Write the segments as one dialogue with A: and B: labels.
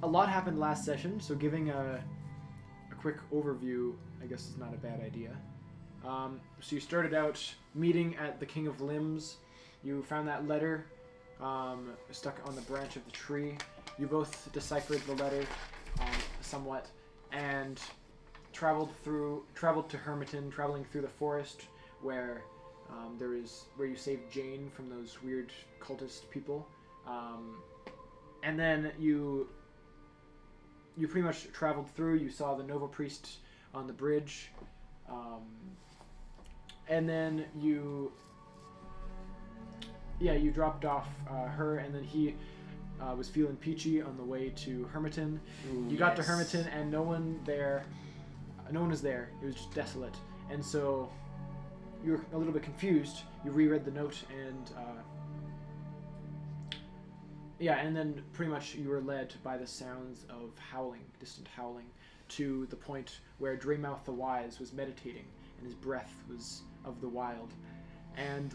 A: a lot happened last session, so giving a quick overview, I guess, is not a bad idea. So you started out meeting at the King of Limbs. You found that letter stuck on the branch of the tree. You both deciphered the letter somewhat, and traveled to Hermiton, traveling through the forest where where you saved Jane from those weird cultist people, and then you pretty much traveled through. You saw the Nova Priest on the bridge, and then you dropped off her, and then he was feeling peachy on the way to Hermiton.
B: Ooh,
A: you got to Hermiton, and no one was there. It was just desolate, and so you were a little bit confused. You reread the note, and and then pretty much you were led by the sounds of howling, distant howling, to the point where Dreymouth the Wise was meditating, and his breath was of the wild. And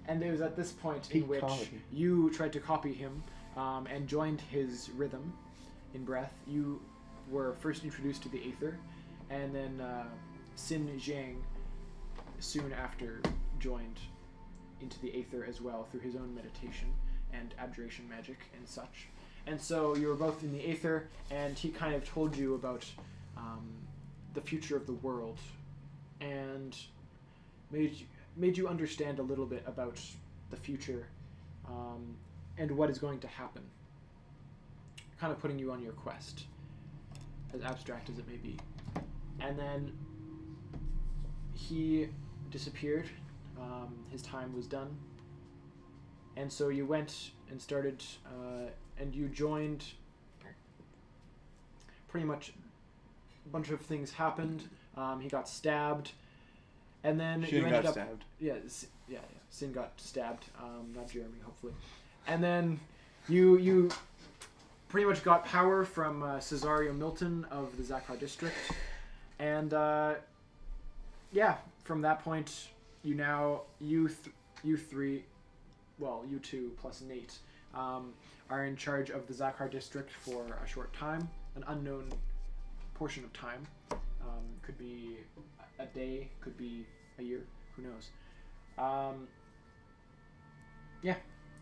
A: it was at this point in which you tried to copy him and joined his rhythm in breath. You were first introduced to the Aether, and then Xin Zhang soon after joined into the Aether as well through his own meditation and abjuration magic and such. And so you were both in the Aether, and he kind of told you about the future of the world, and made you understand a little bit about the future and what is going to happen, kind of putting you on your quest, as abstract as it may be. And then he disappeared. His time was done, and so you went and started and you joined. Pretty much a bunch of things happened. He got stabbed, and then you ended up
C: stabbed.
A: Sin got stabbed, not Jeremy, hopefully. And then you pretty much got power from Cesario Milton of the Zakar district, and from that point, you two plus Nate are in charge of the Zakar district for a short time, an unknown portion of time. Could be a day, could be a year, who knows.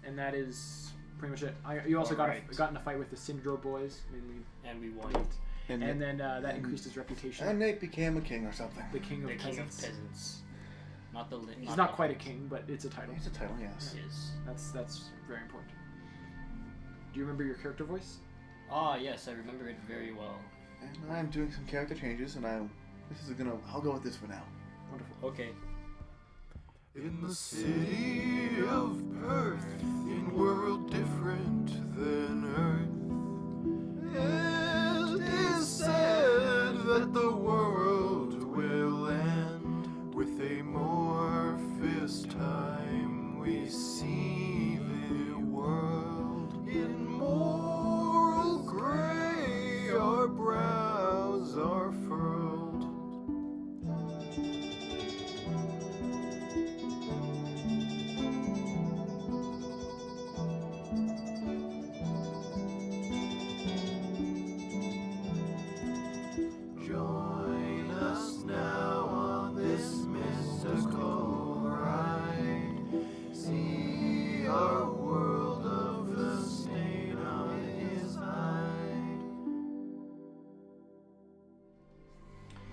A: And that is pretty much it. You also got in a fight with the Syndro boys,
B: and we won.
A: And then that increased his reputation.
C: And Nate became a king or something.
A: The king of
B: King
A: peasants.
B: of peasants. Not the.
A: He's not quite a king, but it's a title.
C: It's a title, yes.
B: It is.
A: That's very important. Do you remember your character voice?
B: Yes, I remember it very well.
C: And I'm doing some character changes, and I'll go with this for now.
A: Wonderful.
B: Okay.
D: In the city of Perth, in world different than Earth, it is said that the world will end with amorphous time. We see the world in moral gray, our brows are furrowed. Join us now on this mystical ride. See our world of the stain on his hide.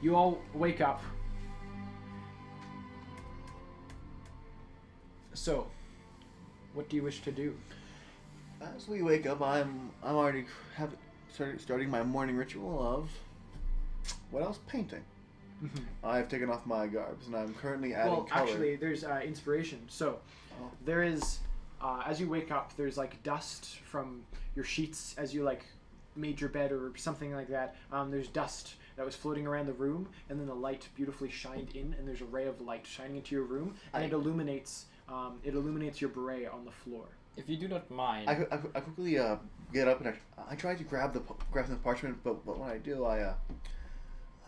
A: You all wake up. So, what do you wish to do?
C: As we wake up, I'm already starting my morning ritual of painting. I've taken off my garbs, and I'm currently adding color.
A: Actually, there's inspiration. So, there is, as you wake up, there's like dust from your sheets as you made your bed or something like that. There's dust that was floating around the room, and then the light beautifully shined in, and there's a ray of light shining into your room, and it illuminates your beret on the floor.
B: If you do not mind,
C: I quickly get up, and I try to grab some parchment, but when I do,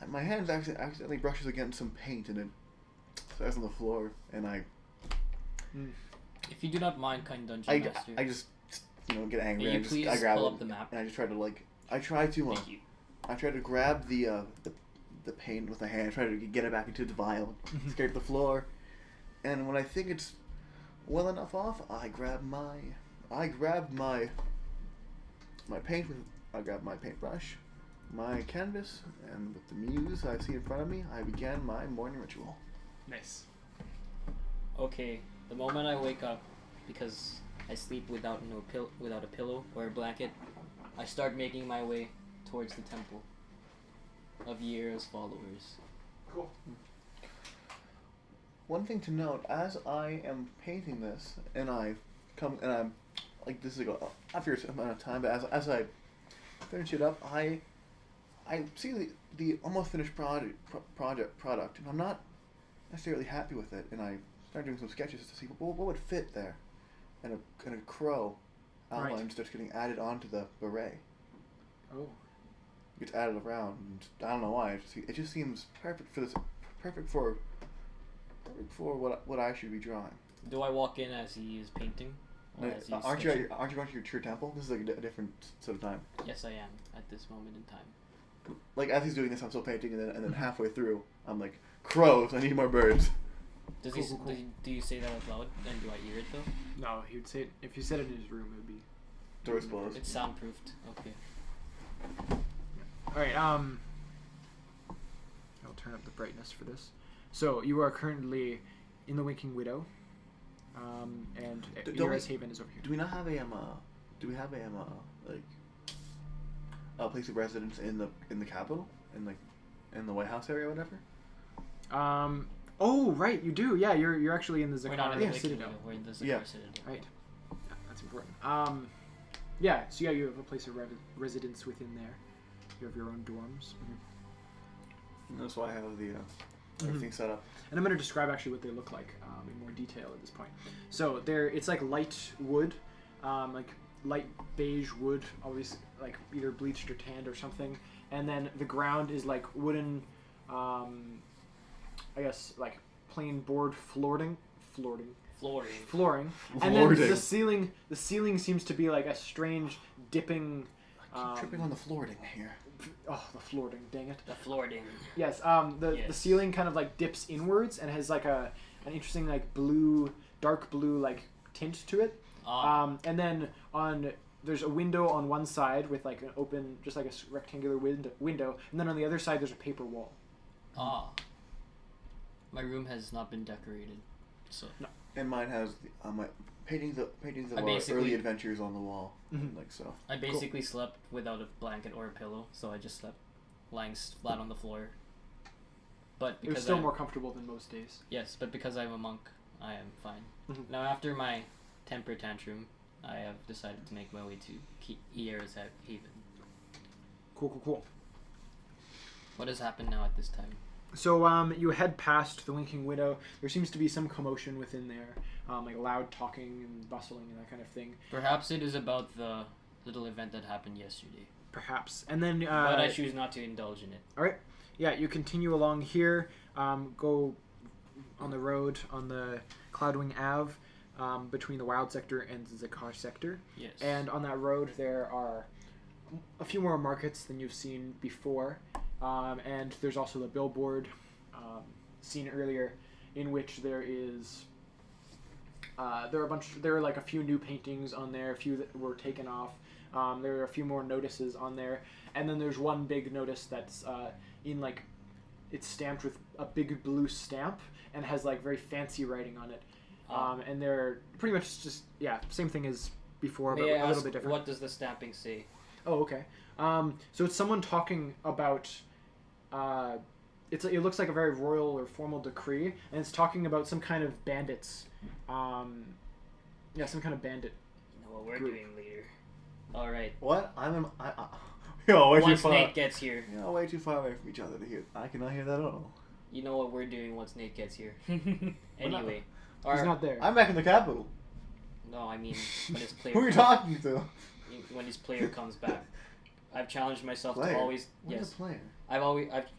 C: my hand accidentally brushes against some paint, and it starts on the floor, and
B: if you do not mind, kind dungeon master,
C: I just get angry.
B: May you
C: and
B: please
C: I grab
B: pull
C: it,
B: up the map?
C: and I just try to I try to
B: Thank you.
C: I try to grab the paint with my hand, try to get it back into the vial, scrape the floor, and when I think it's well enough off, I grab my paintbrush, my canvas, and with the muse I see in front of me, I began my morning ritual.
A: Nice.
B: Okay, the moment I wake up, because I sleep without a pillow or a blanket, I start making my way towards the temple of Yera's followers.
A: Cool.
C: One thing to note, as I am painting this, and I'm like, this is after a certain amount of time, but as I finish it up, I see the almost finished product, and I'm not necessarily happy with it, and I start doing some sketches to see what would fit there, and a crow outline
A: Right.
C: starts getting added onto the beret.
A: Oh.
C: Gets added around, and I don't know why. It just seems perfect for this. Perfect for what I should be drawing.
B: Do I walk in as he is painting? Or as he's
C: Aren't
B: sketching?
C: you going to your temple? This is like a different sort of time.
B: Yes, I am at this moment in time.
C: Like as he's doing this, I'm still painting, and then halfway through, I'm like, crows. I need more birds.
B: Does
A: Cool,
B: he?
A: cool, cool.
B: Do you say that out loud? And do I hear it though?
A: No, he would say it, if you said it in his room, it would be.
C: Doors closed.
B: It's soundproofed. Okay.
A: All right. I'll turn up the brightness for this. So you are currently in the Winking Widow, and
C: Don't
A: Yera's
C: we-
A: Haven is over here.
C: Do we not have a like a place of residence in the capital, in the White House area, or whatever?
A: Oh, right, you do. Yeah, you're actually in the
B: We're not
A: Zakar
B: in the
C: Yeah.
B: Wiki
A: Citadel.
B: Window, we're in the Zakar
C: Yeah.
B: Citadel.
A: Right. Yeah, that's important. Yeah. So yeah, you have a place of residence within there. You have your own dorms.
C: And that's why I have the
A: Mm-hmm.
C: everything set up.
A: And I'm going to describe actually what they look like in more detail at this point. So it's like light wood, like light beige wood, always like either bleached or tanned or something. And then the ground is like wooden, I guess like plain board flooring.
B: Flooring.
A: And then
C: Flooring.
A: the ceiling seems to be like a strange dipping.
C: I keep tripping on the flooring here.
A: Oh, the flooring! Dang it.
B: The flooring.
A: Yes. The
B: Yes.
A: ceiling kind of like dips inwards and has like an interesting like dark blue like tint to it. And then there's a window on one side with like an open, just like a rectangular window, and then on the other side there's a paper wall.
B: My room has not been decorated, so
C: And mine has my paintings of
B: I
C: our
B: basically-
C: early adventures on the wall,
A: Mhm.
C: like so.
B: I basically slept without a blanket or a pillow, so I just slept lying flat on the floor. But
A: It was
B: because
A: still more comfortable than most days.
B: yes, but because I'm a monk, I am fine.
A: Mhm.
B: Now after my temper tantrum, I have decided to make my way to Yera's Haven.
A: Cool.
B: What has happened now at this time?
A: So you head past the Winking Widow. There seems to be some commotion within there, like loud talking and bustling and that kind of thing.
B: Perhaps it is about the little event that happened yesterday.
A: Perhaps. And then
B: But I choose not to indulge in it.
A: all right. Yeah, you continue along here. Go on the road on the Cloudwing Ave between the Wild Sector and the Zakar Sector.
B: Yes.
A: And on that road, there are a few more markets than you've seen before. And there's also the billboard seen earlier, in which there are like a few new paintings on there, a few that were taken off. There are a few more notices on there, and then there's one big notice that's it's stamped with a big blue stamp and has like very fancy writing on it. And they're pretty much just same thing as before, but
B: May I
A: a little
B: ask,
A: bit different.
B: what does the stamping say?
A: Oh, okay. So it's someone talking about. It looks like a very royal or formal decree, and it's talking about some kind of bandits. Some kind of bandit.
B: You know what we're
A: Group.
B: doing later. All right.
C: What? Yo, way too
B: Once
C: far.
B: Nate gets here,
C: Way too far away from each other to hear. I cannot hear that at all.
B: you know what we're doing once Nate gets here.
C: not-
B: Anyway.
A: He's not there.
C: I'm back in the capital.
B: No, I mean when his player
C: Who are you talking to?
B: when his player comes back. I've challenged myself
C: Player?
B: to always.
C: What's
B: Yes.
C: a player?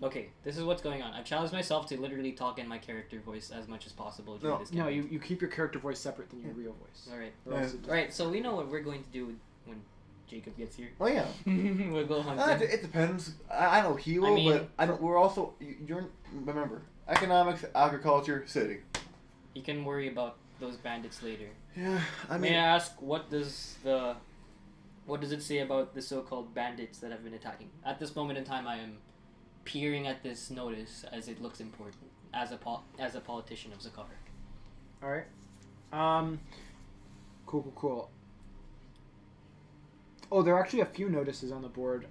B: Okay, this is what's going on. I've challenged myself to literally talk in my character voice as much as possible during
C: No.
B: this
A: No,
B: campaign.
A: you keep your character voice separate than your real voice.
B: Alright.
A: Or else it
B: Alright, so we know what we're going to do when Jacob gets here.
C: Oh yeah.
B: We'll go hunting.
C: It depends. I know he will,
B: mean,
C: but I don't, we're also you're remember economics, agriculture, city.
B: You can worry about those bandits later.
C: Yeah, I
B: May
C: mean,
B: I ask what does it say about the so-called bandits that have been attacking? At this moment in time, I am peering at this notice as it looks important as a politician of Zakar.
A: All right. Cool. Oh, there are actually a few notices on the board.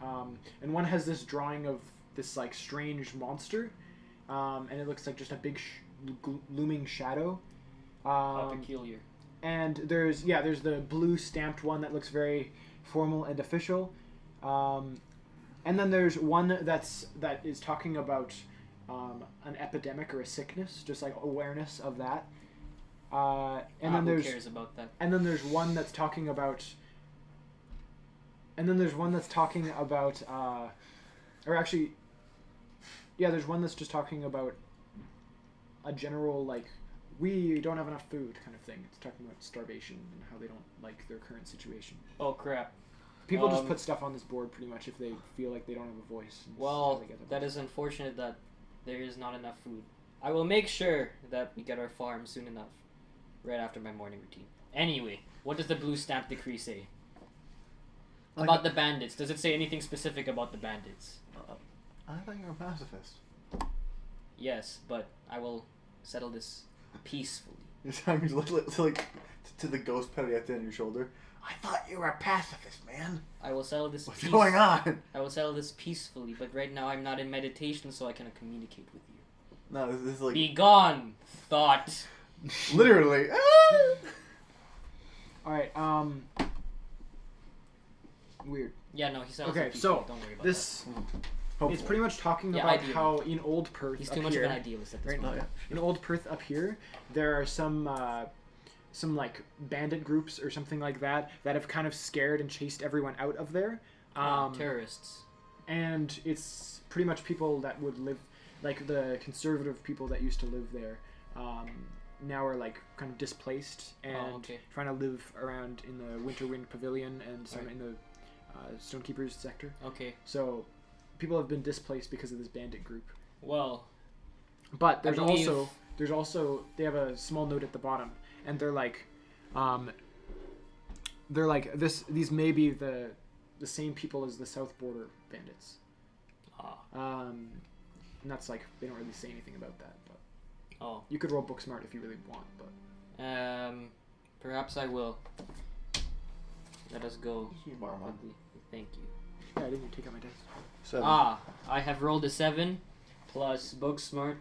A: And one has this drawing of this like strange monster, and it looks like just a big looming shadow.
B: How peculiar.
A: And there's the blue stamped one that looks very formal and official. And then there's one that is talking about an epidemic or a sickness, just like awareness of that. And then
B: who cares about that?
A: And then there's one that's talking about. And then there's one that's talking about, or actually, yeah, there's one that's just talking about a general like, we don't have enough food kind of thing. It's talking about starvation and how they don't like their current situation.
B: Oh crap.
A: People just put stuff on this board pretty much if they feel like they don't have a voice. And
B: Well, that is unfortunate that there is not enough food. I will make sure that we get our farm soon enough, right after my morning routine. Anyway, what does the blue stamp decree say? About the bandits. Does it say anything specific about the bandits?
C: I thought you were a pacifist.
B: Yes, but I will settle this peacefully.
C: You're talking to the ghost petty on your shoulder. I thought you were a pacifist, man.
B: I will settle this.
C: What's going on?
B: I will settle this peacefully, but right now I'm not in meditation, so I cannot communicate with you.
C: No, this is like
B: Be gone, thought.
C: literally.
A: All right. Weird.
B: Yeah, no, he sounds
A: Okay,
B: like
A: so
B: don't worry about
A: this
C: Hopefully.
A: is pretty much talking
B: Yeah,
A: about
B: ideally.
A: how in Old Perth
B: that. He's
A: up
B: too much
A: here,
B: of an idealist at this
A: right?
C: Oh,
B: point.
C: yeah.
A: In Old Perth up here, there are some like bandit groups or something like that have kind of scared and chased everyone out of there.
B: Terrorists.
A: And it's pretty much people that would live, like the conservative people that used to live there, now are like kind of displaced and trying to live around in the Winterwind Pavilion and some in the Stonekeepers sector.
B: Okay.
A: So people have been displaced because of this bandit group.
B: Well,
A: But
B: I believe-
A: there's also they have a small note at the bottom, and they're like these may be the same people as the South Border bandits. And that's like they don't really say anything about that, but you could roll book smart if you really want, but
B: perhaps I will. Let us go.
C: You borrow mine.
B: Thank you.
A: yeah, I didn't take out my dice.
C: 7.
B: I have rolled a 7 plus book smart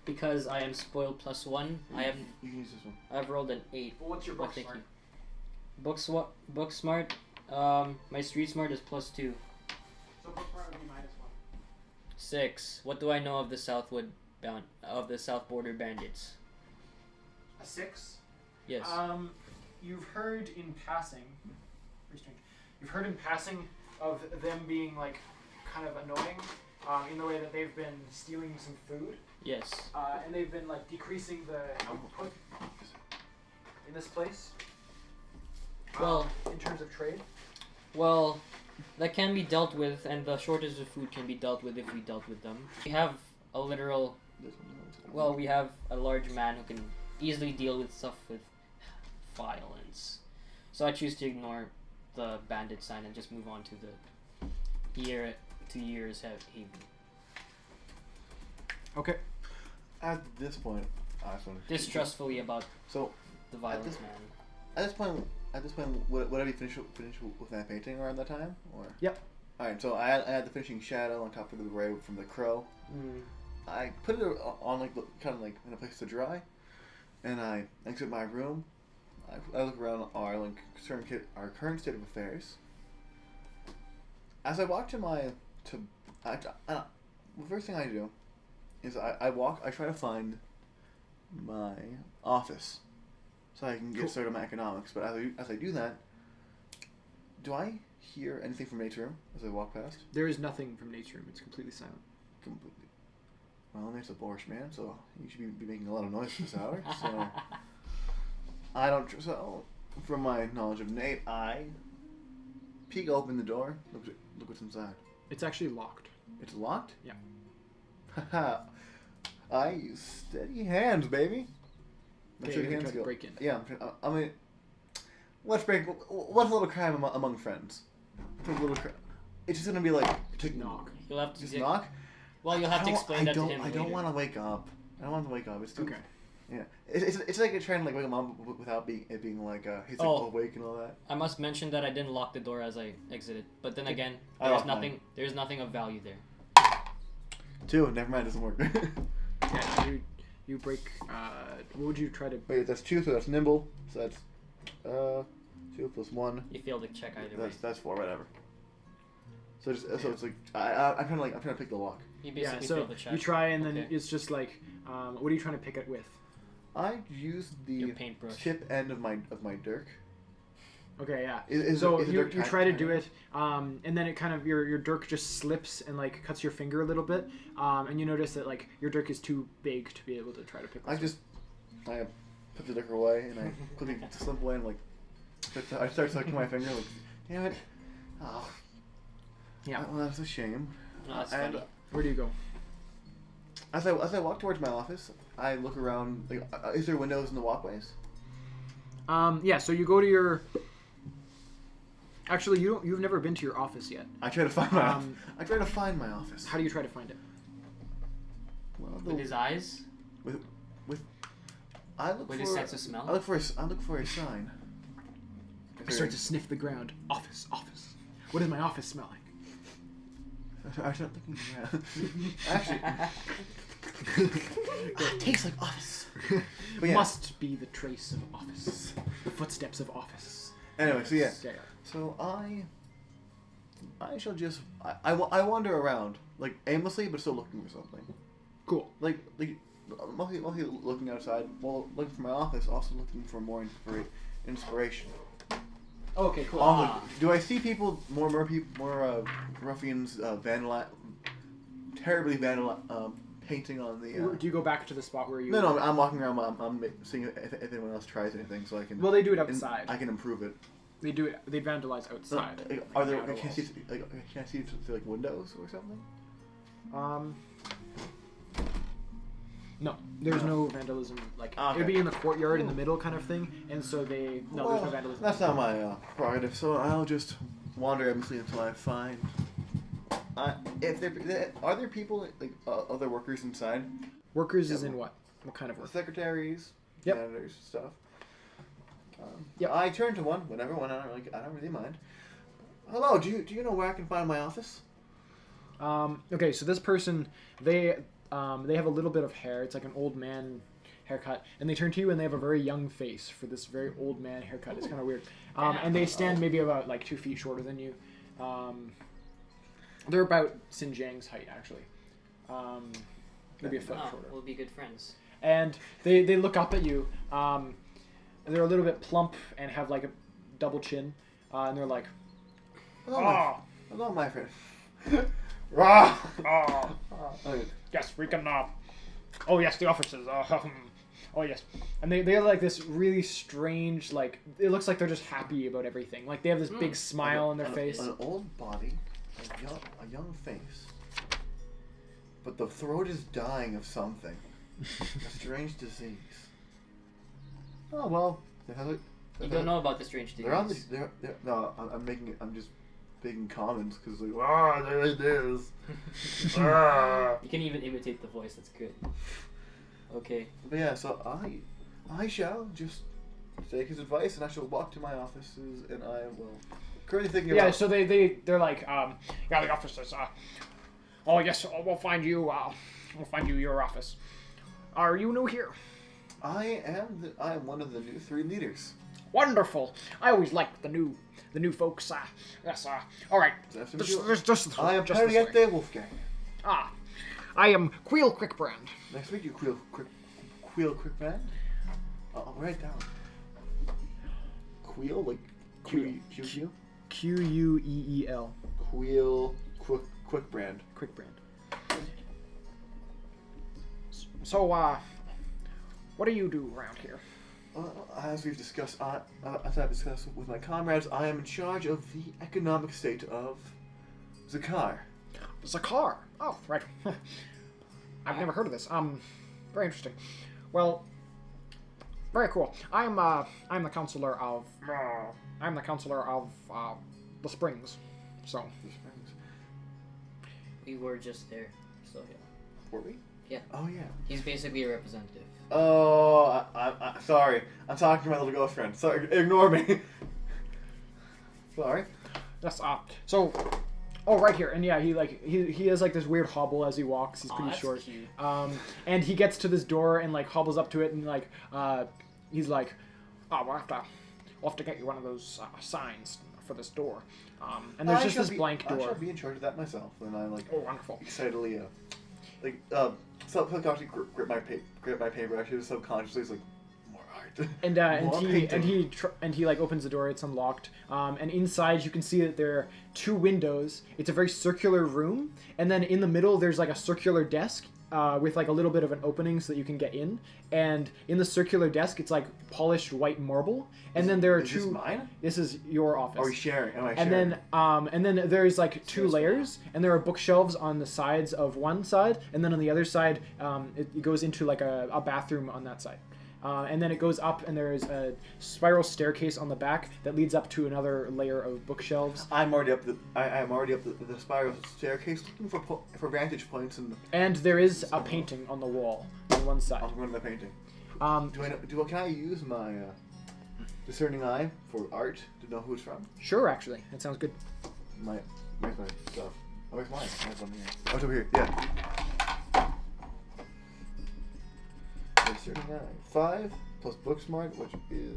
B: because I am spoiled +1. I have
C: You can use this one.
B: I've rolled an 8.
A: Well, what's your
B: Well,
A: book
B: thank
A: smart?
B: you. Book smart. My street smart is +2.
A: So book smart would be -1.
B: 6. What do I know of the South Border bandits?
A: A 6.
B: Yes.
A: You've heard in passing. Pretty strange. You've heard in passing of them being like kind of annoying, in the way that they've been stealing some food,
B: Yes.
A: and they've been like decreasing the output in this place.
B: Well,
A: in terms of trade.
B: Well, that can be dealt with, and the shortage of food can be dealt with if we dealt with them. We have a literal.
C: This one.
B: Well, we have a large man who can easily deal with stuff with violence. So I choose to ignore the bandit sign and just move on to the years haven.
A: Okay.
C: At this point, I just want to
B: Distrustfully about
C: So
B: the violent
C: this-
B: man.
C: at this point, would I be finished with that painting around that time, or?
A: Yep.
C: All right. So I had the finishing shadow on top of the ray from the crow. I put it on kind of like in a place to dry, and I exit my room. I look around our current state of affairs. As I walk to the first thing I do is I try to find my office so I can get started on my economics. But as I do that, Do I hear anything from Nate's room as I walk past?
A: There is nothing from Nate's room. It's completely silent.
C: Completely. Well, Nate's a boorish man, so he should be making a lot of noise at this hour. So I don't. So from my knowledge of Nate, I peek open the door. Look what's inside.
A: It's actually locked.
C: It's locked.
A: Yeah.
C: Haha. I use steady hands, baby. My
A: Okay,
C: steady
A: you're gonna
C: hands
A: try to
C: go.
A: break in.
C: Yeah, I mean, what's a little crime among friends? What's a little crime? It's just gonna be like
A: Just knock.
B: You'll have to
C: just knock.
B: Well, you'll have to explain that to him
C: I don't
B: later.
C: want to wake up. I don't want to wake up. It's too.
A: Okay.
C: Yeah, it's like trying to like wake him up without being like he's like
B: Oh.
C: awake and all that.
B: I must mention that I didn't lock the door as I exited. But then again,
C: I
B: there's
C: locked mine.
B: nothing. There's nothing of value there.
C: 2. Never mind. It doesn't work.
A: Yeah, you break. What would you try to?
C: Wait, that's 2, so that's nimble. So that's 2 plus 1.
B: You failed to check either way.
C: That's 4, whatever. So it's like I'm trying to pick the lock.
B: You
A: Yeah,
B: basically
A: so
B: failed to check.
A: you try, and then
B: Okay.
A: it's just like, what are you trying to pick it with?
C: I used
B: Your
C: the
B: paintbrush.
C: tip end of my dirk.
A: Okay, yeah.
C: Is
A: So
C: the
A: you
C: dirk
A: try to
C: tiny?
A: do it, and then it kind of your dirk just slips and like cuts your finger a little bit, and you notice that like your dirk is too big to be able to try to pick.
C: I put the dirk away and I quickly slip away and like I start sucking my finger like, damn it. Oh.
A: Yeah.
C: Well, that's a shame.
B: No, that's
C: And
B: funny.
A: Where do you go?
C: as I walk towards my office, I look around. Like, is there windows in the walkways?
A: Yeah. So you go to your. Actually, you've never been to your office yet.
C: I try to find my. I try to find my office.
A: How do you try to find it?
C: Well,
B: With his eyes?
C: with I look
B: With
C: for
B: his sense of smell?
C: I look for a sign.
A: I start to sniff the ground. Office. What does my office smell like?
C: I start looking around. Actually, it tastes like office. But yeah.
A: Must be the trace of office. The footsteps of office.
C: Anyway, so yeah.
A: Yeah.
C: So I shall just I wander around like aimlessly, but still looking for something.
A: Cool.
C: Like mostly looking outside, while looking for my office, also looking for more inspiration.
A: Okay, cool.
C: Do I see people more ruffians terribly painting on the?
A: Do you go back to the spot where you?
C: No, I'm walking around. I'm seeing if anyone else tries anything, so I can.
A: Well, they do it outside.
C: I can improve it.
A: They do it. They vandalize outside.
C: Are there?
A: Like,
C: Can I see through like windows or something?
A: No, there's no vandalism. Like
C: Okay.
A: it'd be in the courtyard in the middle kind of thing, and so there's no vandalism.
C: That's not my prerogative, so I'll just wander aimlessly until I find. If there are there people like other workers inside,
A: Workers is in what? What kind of work?
C: secretaries,
A: Yep.
C: janitors, stuff.
A: Yep.
C: I turn to one. I don't really mind. Hello, do you know where I can find my office?
A: Okay, so this person, they have a little bit of hair. It's like an old man haircut, and they turn to you and they have a very young face for this very old man haircut. It's kind of weird. And they stand maybe about like 2 feet shorter than you. They're about Xinjiang's height actually. Maybe a foot
B: Oh,
A: shorter.
B: we'll be good friends.
A: And they look up at you. They're a little bit plump and have like a double chin, and they're like,
C: Hello, my friend. Rah! Okay.
A: yes, we can. Oh yes, the offices. Oh yes, and they have like this really strange like. It looks like they're just happy about everything. Like they have this big smile on their face.
C: An old body, a young face, but the throat is dying of something. A strange disease. Oh well,
B: You don't know about the strange disease.
C: They're on the. They're no. I'm just making comments because like there it is.
B: You can even imitate the voice. That's good. Okay.
C: But yeah, so I shall just take his advice and I shall walk to my offices and I will currently thinking
A: Yeah,
C: about.
A: so they're like, yeah, the offices. Oh yes, we'll find you. We'll find you your office. Are you new here?
C: I am one of the new 3 leaders.
A: Wonderful. I always like the new folks. Yes. All right.
C: Nice to meet you.
A: Just
C: I am
A: just this way.
C: Henriette Wolfgang.
A: I am Queel Quickbrand.
C: Nice to meet you, Queel Quickman. I'll write it down. Queel, like
A: Queel.
C: Q.
A: Queel.
C: Queel Quick Brand.
A: Quick Brand. So, what do you do around here?
C: As we've discussed, as I've discussed with my comrades, I am in charge of the economic state of Zakar.
A: Zakar. Oh, right. I've never heard of this. Very interesting. Well, very cool. I'm the counselor of the Springs. So.
B: We were just there, so yeah.
C: Were we?
B: Yeah.
C: Oh yeah.
B: He's basically a representative.
C: Oh, I'm sorry. I'm talking to my little ghost friend. Sorry, ignore me. Sorry.
A: Yes. So. Oh, right here, and yeah, he has like this weird hobble as he walks. He's pretty
B: that's
A: short.
B: cute.
A: And he gets to this door and like hobbles up to it and like he's like, oh, we'll have to get you one of those signs for this door. And there's just this blank door.
C: I shall be in charge of that myself. And I like.
A: Oh, wonderful.
C: Excitedly, subconsciously grip my paper. Actually, subconsciously, it's like more art.
A: And he like opens the door. It's unlocked. And inside you can see that there are 2 windows. It's a very circular room. And then in the middle there's like a circular desk with like a little bit of an opening so that you can get in. And in the circular desk it's like polished white marble. And then there are 2.
C: Is this mine?
A: This is your office.
C: Are we sharing? Am I
A: And
C: sharing?
A: then there's like 2 layers, and there are bookshelves on the sides of one side, and then on the other side, it goes into like a bathroom on that side. And then it goes up, and there is a spiral staircase on the back that leads up to another layer of bookshelves.
C: I'm already up the spiral staircase, looking for vantage points
A: And there is a painting on the wall on one side.
C: I'll go into the painting. Can I use my discerning eye for art to know who it's from?
A: Sure, actually, that sounds good.
C: Where's my stuff? Oh, where's mine? I have one here. Oh, it's over here. Yeah. Discerning eye. 5 plus Booksmart, which is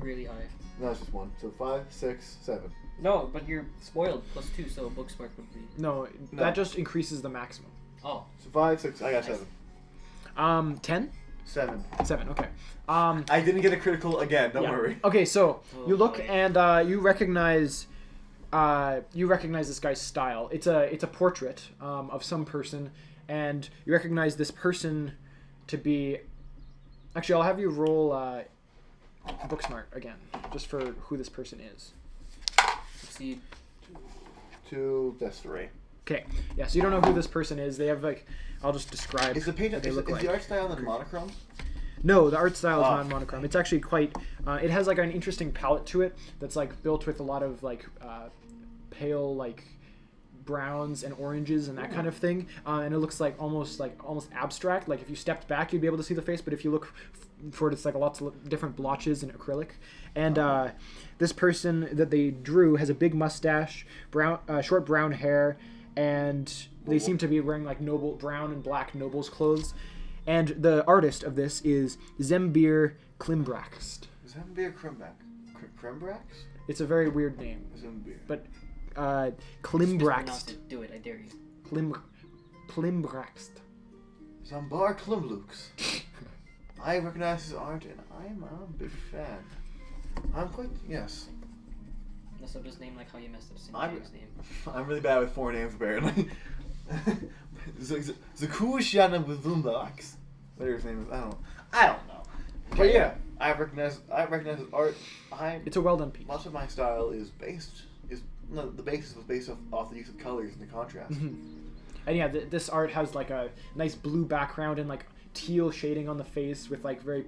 B: Really high.
C: no, it's just 1. So 5, 6, 7.
B: No, but you're spoiled. +2, so Booksmart would be.
A: No, that just increases the maximum.
B: Oh.
C: So 5, 6. I got 7.
A: 10?
C: 7.
A: 7. Okay.
C: I didn't get a critical again. Don't worry.
A: Okay, so
B: Oh,
A: you look
B: boy.
A: and you recognize this guy's style. It's a portrait of some person, and you recognize this person to be. Actually, I'll have you roll Booksmart again, just for who this person is.
B: Succeed.
C: 2, that's 3.
A: Okay, yeah. So you don't know who this person is. They have like. I'll just describe.
C: Is the paint?
A: what they
C: Is
A: look like.
C: the art style in monochrome?
A: No, the art style is
C: Ah.
A: not monochrome. It's actually quite. It has like an interesting palette to it that's like built with a lot of like pale like browns and oranges and that kind of thing. And it looks like almost abstract. Like if you stepped back, you'd be able to see the face. But if you look for it, it's like lots of different blotches in acrylic. And this person that they drew has a big mustache, short brown hair, and they seem to be wearing like brown and black nobles clothes. And the artist of this is Zembir Klimbraxt.
C: Zembir Krimbrax?
A: It's a very weird name,
C: Zembir.
A: but
B: Just pronounce
A: Klimbraxt.
B: it. Do it. I dare you.
A: Klimbraxt.
C: Zambar Klimlux. I recognize his art and I'm a big fan. I'm quite, yes.
B: Mess up his name like how you messed up
C: I'm-
B: Sinjay's name.
C: I'm really bad with foreign names apparently. Zakushana with Zumbax. Whatever his name is, I don't know. But yeah, I recognize his art.
A: It's a well done piece.
C: Much of my style is the basis was based off the use of colors and the contrast.
A: And yeah, this art has like a nice blue background and like teal shading on the face with like very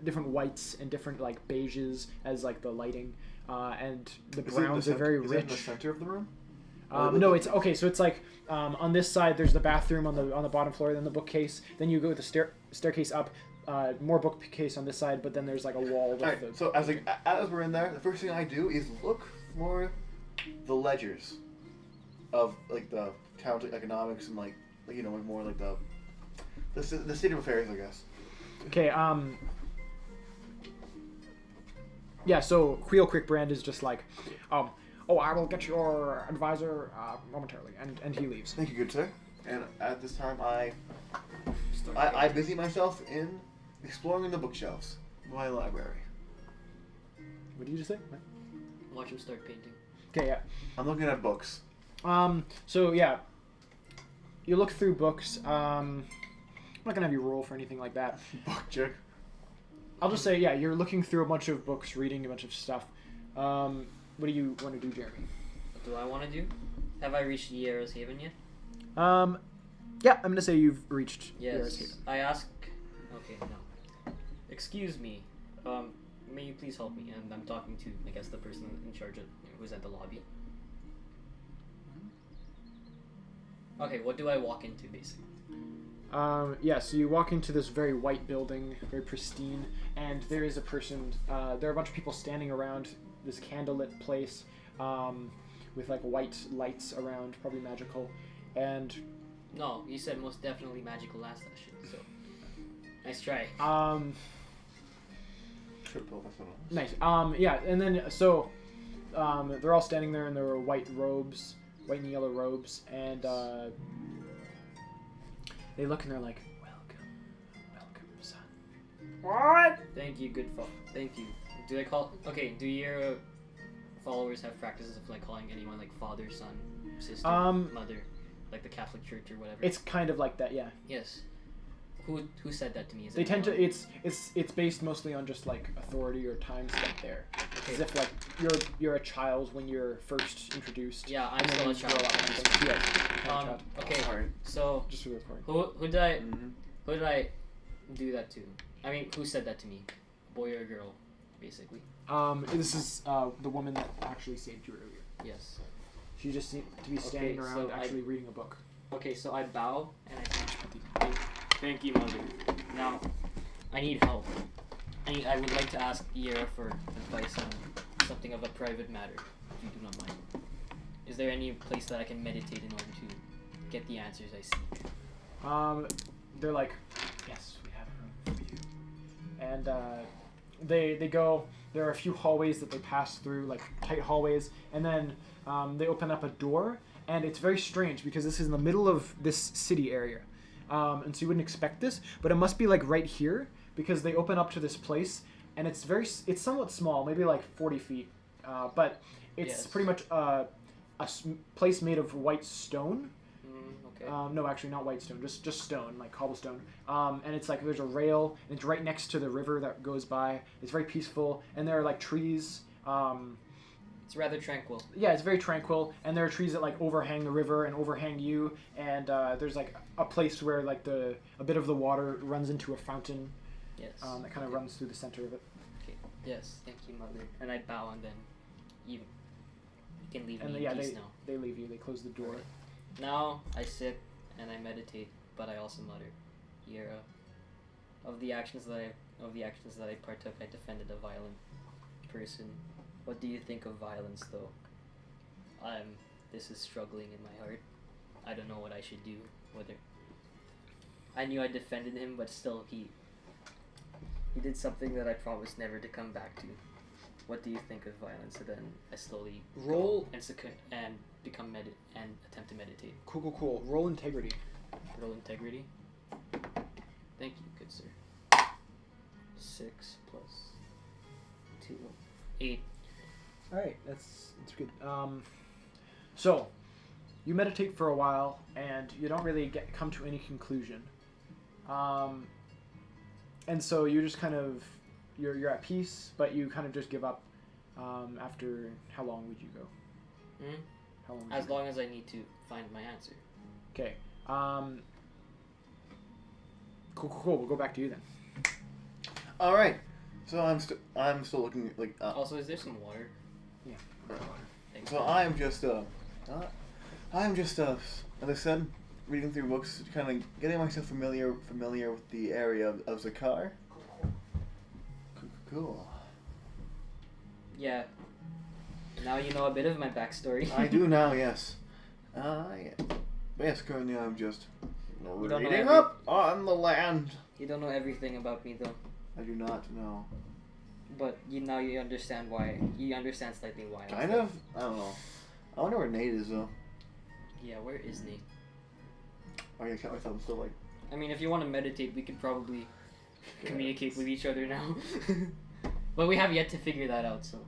A: different whites and different like beiges as like the lighting. And the browns are very
C: Is it in the
A: rich.
C: center of the room?
A: No, it's okay. So it's like on this side, there's the bathroom on the bottom floor, then the bookcase. Then you go with the staircase up, more bookcase on this side, but then there's like a wall. With
C: Alright, so as we're in there, the first thing I do is look for the ledgers of like the town's economics and like more like the state of affairs, I guess.
A: Okay. Yeah. So Queel Quickbrand is just like, oh, I will get your advisor momentarily, and he leaves.
C: Thank you, good sir. And at this time, I busy myself in exploring the bookshelves, my library.
A: What did you just say?
B: watch him start painting.
A: Okay, yeah.
C: I'm looking at books.
A: So yeah, you look through books. I'm not gonna have you roll for anything like that.
C: Book check.
A: I'll just say, yeah, you're looking through a bunch of books, reading a bunch of stuff. What do you want to do, Jeremy?
B: What do I want to do? Have I reached Yera's Haven yet?
A: Yeah, I'm gonna say you've reached Yera's
B: Yes.
A: Haven.
B: I ask. Okay, no. Excuse me. May you please help me? And I'm talking to, I guess, the person in charge of who's at the lobby. Okay, what do I walk into, basically?
A: Yeah, so you walk into this very white building, very pristine, and there is a person, there are a bunch of people standing around this candlelit place, with like white lights around, probably magical, and
B: No, you said most definitely magical last session, so nice try.
C: Triple. That's what it
A: nice. Yeah, and then so they're all standing there in their white robes, white and yellow robes, and they look and they're like, welcome, son. What?
B: Thank you, good folk. Thank you. Do they call? Okay, do your followers have practices of like calling anyone like father, son, sister, mother, like the Catholic Church or whatever?
A: It's kind of like that, yeah.
B: Yes. Who said that to me? Is
A: They
B: it
A: tend to.
B: anyone?
A: It's based mostly on just like authority or time spent there.
B: Okay.
A: As if like you're a child when you're first introduced.
B: Yeah, I'm
A: and then
B: still a
A: you grow
B: child.
A: up and things. Yes, kind of child.
B: Okay.
C: Sorry.
B: So
A: Just for the recording.
B: who did I
C: Mm-hmm.
B: who did I do that to? I mean, who said that to me? A boy or a girl, basically.
A: This is the woman that actually saved you earlier.
B: Yes.
A: She just seemed to be standing
B: Okay,
A: around
B: so
A: actually reading a book.
B: Okay, so I bow and I thank you, mother. Now, I need help. I would like to ask Yera for advice on something of a private matter, if you do not mind. Is there any place that I can meditate in order to get the answers I seek?
A: They're like, yes, we have a room for you. And they go. There are a few hallways that they pass through, like tight hallways, and then they open up a door, and it's very strange because this is in the middle of this city area, and so you wouldn't expect this, but it must be like right here because they open up to this place, and it's somewhat small, maybe like 40 feet, but it's
B: Yes.
A: pretty much a place made of white stone.
B: Okay.
A: No, actually not white stone, just stone, like cobblestone. And it's like there's a rail, and it's right next to the river that goes by. It's very peaceful, and there are like trees.
B: It's rather tranquil.
A: Yeah, it's very tranquil, and there are trees that like overhang the river and overhang you. And there's like a place where like a bit of the water runs into a fountain
B: Yes.
A: that kind of runs through the center of it.
B: Okay. Yes, thank you, mother. And I bow, and then you can leave
A: And
B: me
A: yeah,
B: in peace now.
A: they leave you. They close the door.
B: Alright. Now I sit and I meditate, but I also mutter, Yera, of the actions that I partook, I defended a violent person. What do you think of violence, though? This is struggling in my heart. I don't know what I should do. Whether I knew I defended him, but still he did something that I promised never to come back to. What do you think of violence? And then I slowly
A: Roll-
B: go and succumb and become and attempt to meditate.
A: Cool. Roll integrity.
B: Roll integrity. Thank you, good sir. 6 plus 2, 8.
A: All right, that's good. So you meditate for a while, and you don't really come to any conclusion. And so you just kind of you're at peace, but you kind of just give up. After how long would you go?
B: Hmm?
A: How long?
B: As long as I need to find my answer.
A: Okay. Cool. We'll go back to you then.
C: All right. So I'm still looking like.
B: Also, is there some water?
A: Yeah.
B: Thanks.
C: So I'm just as I said, reading through books, kind of getting myself familiar with the area of Zakar. Cool.
B: Yeah. Now you know a bit of my backstory.
C: I do now, yes. Yeah. Yes, currently I'm just
B: You don't know
C: reading
B: every-
C: up on the land.
B: You don't know everything about me, though.
C: I do not know.
B: But you understand why. You understand slightly why. I'm
C: Kind
B: saying.
C: of. I don't know. I wonder where Nate is though.
B: Yeah, where is Nate?
C: Oh yeah, I thought I'm still like.
B: I mean, if you want to meditate, we could probably communicate with each other now. But we have yet to figure that out, so.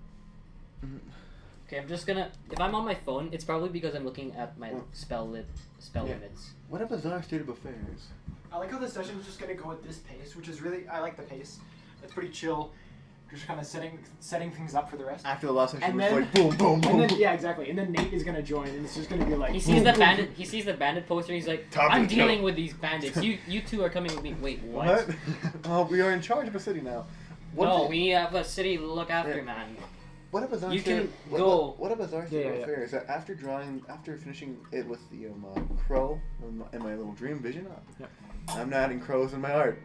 B: Okay, I'm just gonna. If I'm on my phone, it's probably because I'm looking at my spell
C: Yeah.
B: limits.
C: What a bizarre state of affairs.
A: I like how the session's just gonna go at this pace, which is really I like the pace. It's pretty chill, just kind of setting things up for the rest.
C: After the last section,
A: And
C: it was
A: then-
C: like boom, boom, boom.
A: And then yeah, exactly. And then Nate is gonna join, and it's just gonna be like
B: He sees
A: boom,
B: the
A: boom,
B: bandit.
A: boom.
B: He sees the bandit poster. And he's like,
C: Time
B: I'm
C: to kill.
B: dealing with these bandits. You two are coming with me. Wait, what?
C: What? Oh, we are in charge of a city now.
B: No,
C: if-
B: we have a city to look after,
C: Yeah.
B: man.
C: What a bizarre
B: You
C: state-
B: can
C: what,
B: go.
C: What a bizarre state
A: Yeah,
C: of
A: yeah.
C: affairs. That after finishing it with the crow in my little dream vision,
A: Yep.
C: I'm not adding crows in my art.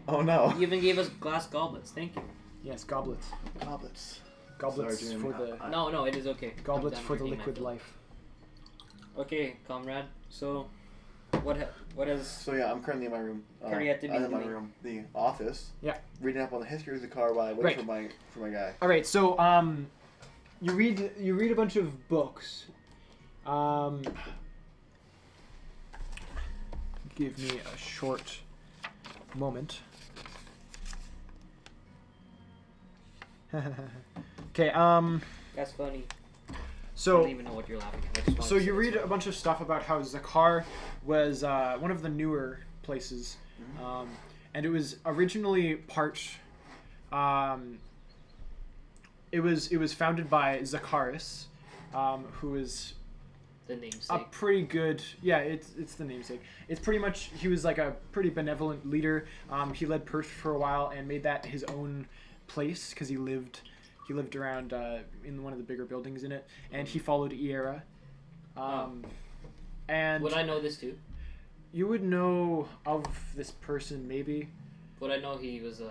C: Oh no.
B: You even gave us glass goblets. Thank you.
A: Yes, goblets.
C: Goblets.
A: Goblets
C: Sorry,
A: for
C: Jimmy.
A: the
B: No, it is okay.
A: goblets
B: I'm
A: for the
B: done drinking
A: liquid
B: my
A: life.
B: fill. Okay, comrade. So, what has
C: So yeah, I'm currently in my room.
B: Curriette
C: I'm in my
B: doing?
C: room, the office.
A: Yeah.
C: Reading up on the history of the car while I wait
A: Right.
C: for my guy.
A: All right, so you read a bunch of books. Give me a short moment. Okay.
B: That's funny. I
A: So
B: don't even know what you're laughing at. I just wanted
A: so
B: to
A: you
B: say
A: read
B: it's
A: a bunch of stuff about how Zakar was one of the newer places, and it was originally part. It was founded by Zakaris, who is
B: the
A: a
B: namesake.
A: pretty good. Yeah, it's the namesake. It's pretty much he was like a pretty benevolent leader. He led Perth for a while and made that his own place because he lived around in one of the bigger buildings in it, and he followed Iera. And
B: Would I know this too?
A: you would know of this person maybe.
B: Would I know he was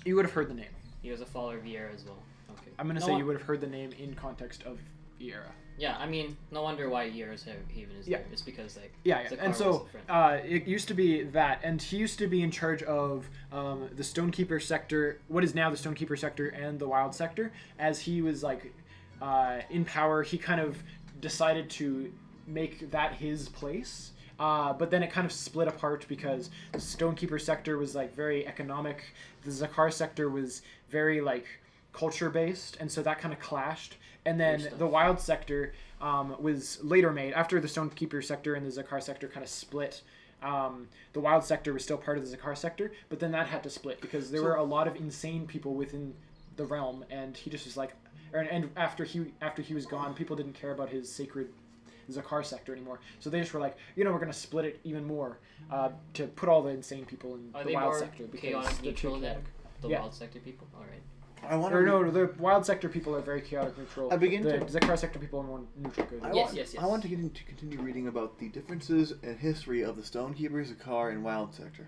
A: You would have heard the name.
B: a follower of Viera as well? Okay.
A: I'm gonna
B: No
A: say
B: won-
A: you would have heard the name in context of Iera.
B: Yeah, I mean, no wonder why Viera's Haven is
A: Yeah.
B: there. It's because like
A: Yeah,
B: Zakar
A: and
B: was
A: so
B: a friend.
A: it used to be that, and he used to be in charge of the Stonekeeper sector, what is now the Stonekeeper sector and the Wild sector. As he was like in power, he kind of decided to make that his place. But then it kind of split apart because the Stonekeeper sector was like very economic, the Zakar sector was very like culture based, and so that kind of clashed. And then
B: Weird stuff.
A: the Wild sector was later made after the Stonekeeper sector and the Zakar sector kind of split. The Wild sector was still part of the Zakar sector, but then that had to split because there were a lot of insane people within the realm, and he just was like, and after he was gone, people didn't care about his sacred Zakar sector anymore. So they just were like, we're gonna split it even more to put all the insane people in
B: Are
A: the
B: they
A: Wild
B: more
A: sector because
B: chaotic
A: they're too
B: neutral than
A: chaotic.
B: the
A: Yeah.
B: Wild Sector people? All right.
C: I want
A: Or no, the Wild sector people are very chaotic neutral.
C: I begin
A: the
C: to-
A: Zakar sector people are more neutral good.
B: Yes.
C: I want to continue reading about the differences and history of the Stonekeepers, Zakar, and Wild sector.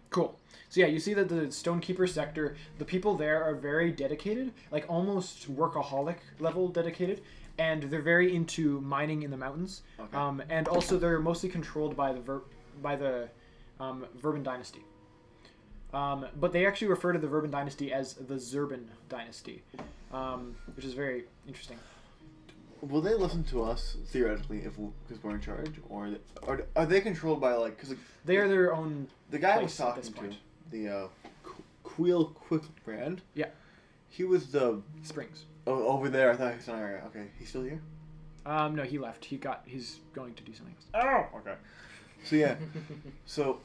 A: Cool. So yeah, you see that the Stonekeeper sector, the people there are very dedicated, like almost workaholic level dedicated, and they're very into mining in the mountains.
C: Okay.
A: And also they're mostly controlled by the Verban dynasty. But they actually refer to the Verban dynasty as the Zurban dynasty, which is very interesting.
C: Will they listen to us theoretically because we're in charge, or are they controlled by like because
A: They are their own.
C: the guy I
A: place
C: was
A: at
C: talking
A: this
C: to,
A: point.
C: the Queel Quick brand?
A: Yeah.
C: He was the
A: Springs.
C: over there. I thought he was on area. Okay, he's still here.
A: No, he left. He's going to do something else.
C: Oh, okay. So yeah, so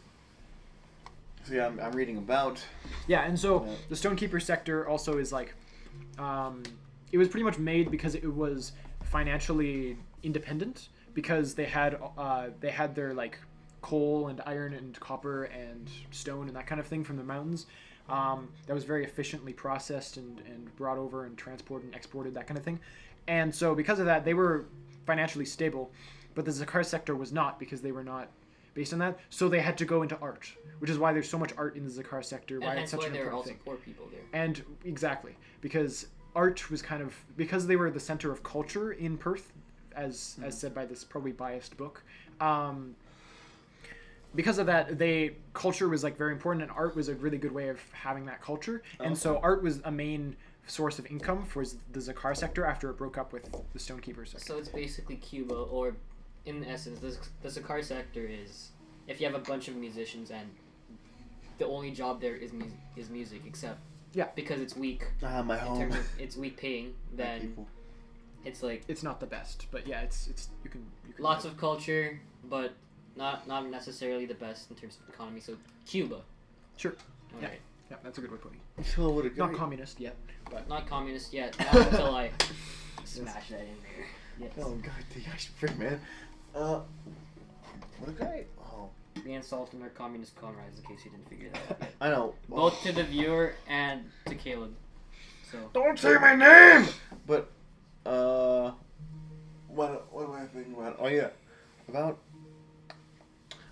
C: yeah, I'm reading about.
A: Yeah, and so
C: Yeah.
A: the Stonekeeper sector also is like, it was pretty much made because it was financially independent because they had their like coal and iron and copper and stone and that kind of thing from the mountains. That was very efficiently processed and brought over and transported and exported, that kind of thing. And so because of that, they were financially stable, but the Zakar sector was not because they were not based on that. So they had to go into art, which is why there's so much art in the Zakar sector,
B: And
A: why it's
B: hence
A: such
B: why
A: an
B: there are
A: important
B: also
A: thing.
B: poor people there.
A: And exactly, because art was kind of, because they were the center of culture in Perth, as said by this probably biased book. Because of that, culture was like very important, and art was a really good way of having that culture. And so art was a main source of income for the Zakar sector after it broke up with the Stonekeeper sector.
B: So it's basically Cuba, or in essence, the Zakar sector is if you have a bunch of musicians and the only job there is music, except
A: Yeah.
B: because it's weak
C: My
B: in
C: home.
B: terms of it's weak paying,
C: My
B: then
C: people.
B: it's like
A: It's not the best, but yeah, it's you can
B: lots of culture, but not necessarily the best in terms of economy. So Cuba.
A: Sure.
B: All
A: Yeah.
B: right.
A: Yeah, that's a good way of putting it.
C: So what a guy.
A: Not communist yet, but
B: Not communist yet. Not until I smash that in there. Yes.
C: Oh god, the ice cream man. What a guy. Oh,
B: Me and Sultan are communist comrades, in case you didn't figure that out yet.
C: I know.
B: Both to the viewer and to Caleb. So
C: Don't say my name. But what am I thinking about? Oh yeah, about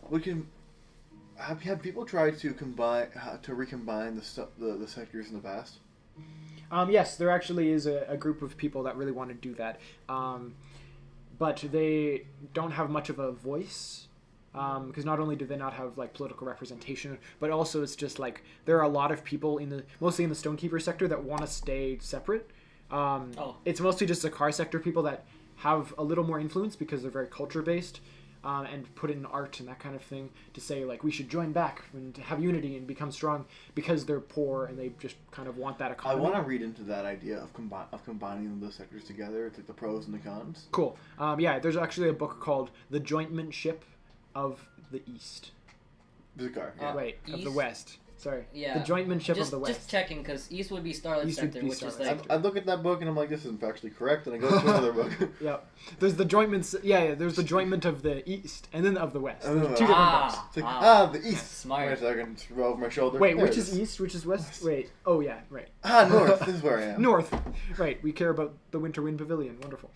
C: we can have people tried to recombine the sectors in the past.
A: yes, there actually is a group of people that really want to do that, but they don't have much of a voice. Because not only do they not have like political representation, but also it's just like there are a lot of people mostly in the Stonekeeper sector that want to stay separate. It's mostly just the car sector people that have a little more influence because they're very culture based, and put in art and that kind of thing to say like we should join back and have unity and become strong because they're poor and they just kind of want that
C: I
A: economy.
C: want to read into that idea of combining the sectors together. It's like the pros and the cons.
A: Cool. Yeah, there's actually a book called The Jointmanship of the East.
C: Bizarre.
B: Uh,
A: Wait, of the
B: East?
A: West. Sorry.
B: yeah.
A: The Jointmanship
B: just,
A: of the West.
B: Just checking, because East would be Starlit
A: East would
B: Sector,
A: be
B: which is
A: Starlit
B: like
C: I look at that book and I'm like, this isn't factually correct, and I go to another book.
A: Yep. There's the jointments. Yeah, there's the jointment of the East and then of the West.
C: And then
A: There's two different books.
C: It's like, the East.
B: Smart.
C: Wait a second, just roll over my shoulder.
A: Wait,
C: There
A: which
C: it
A: is East? Which is West? Wait. Oh yeah, right.
C: North. This is where I am.
A: North. Right. We care about the Winter Wind Pavilion. Wonderful.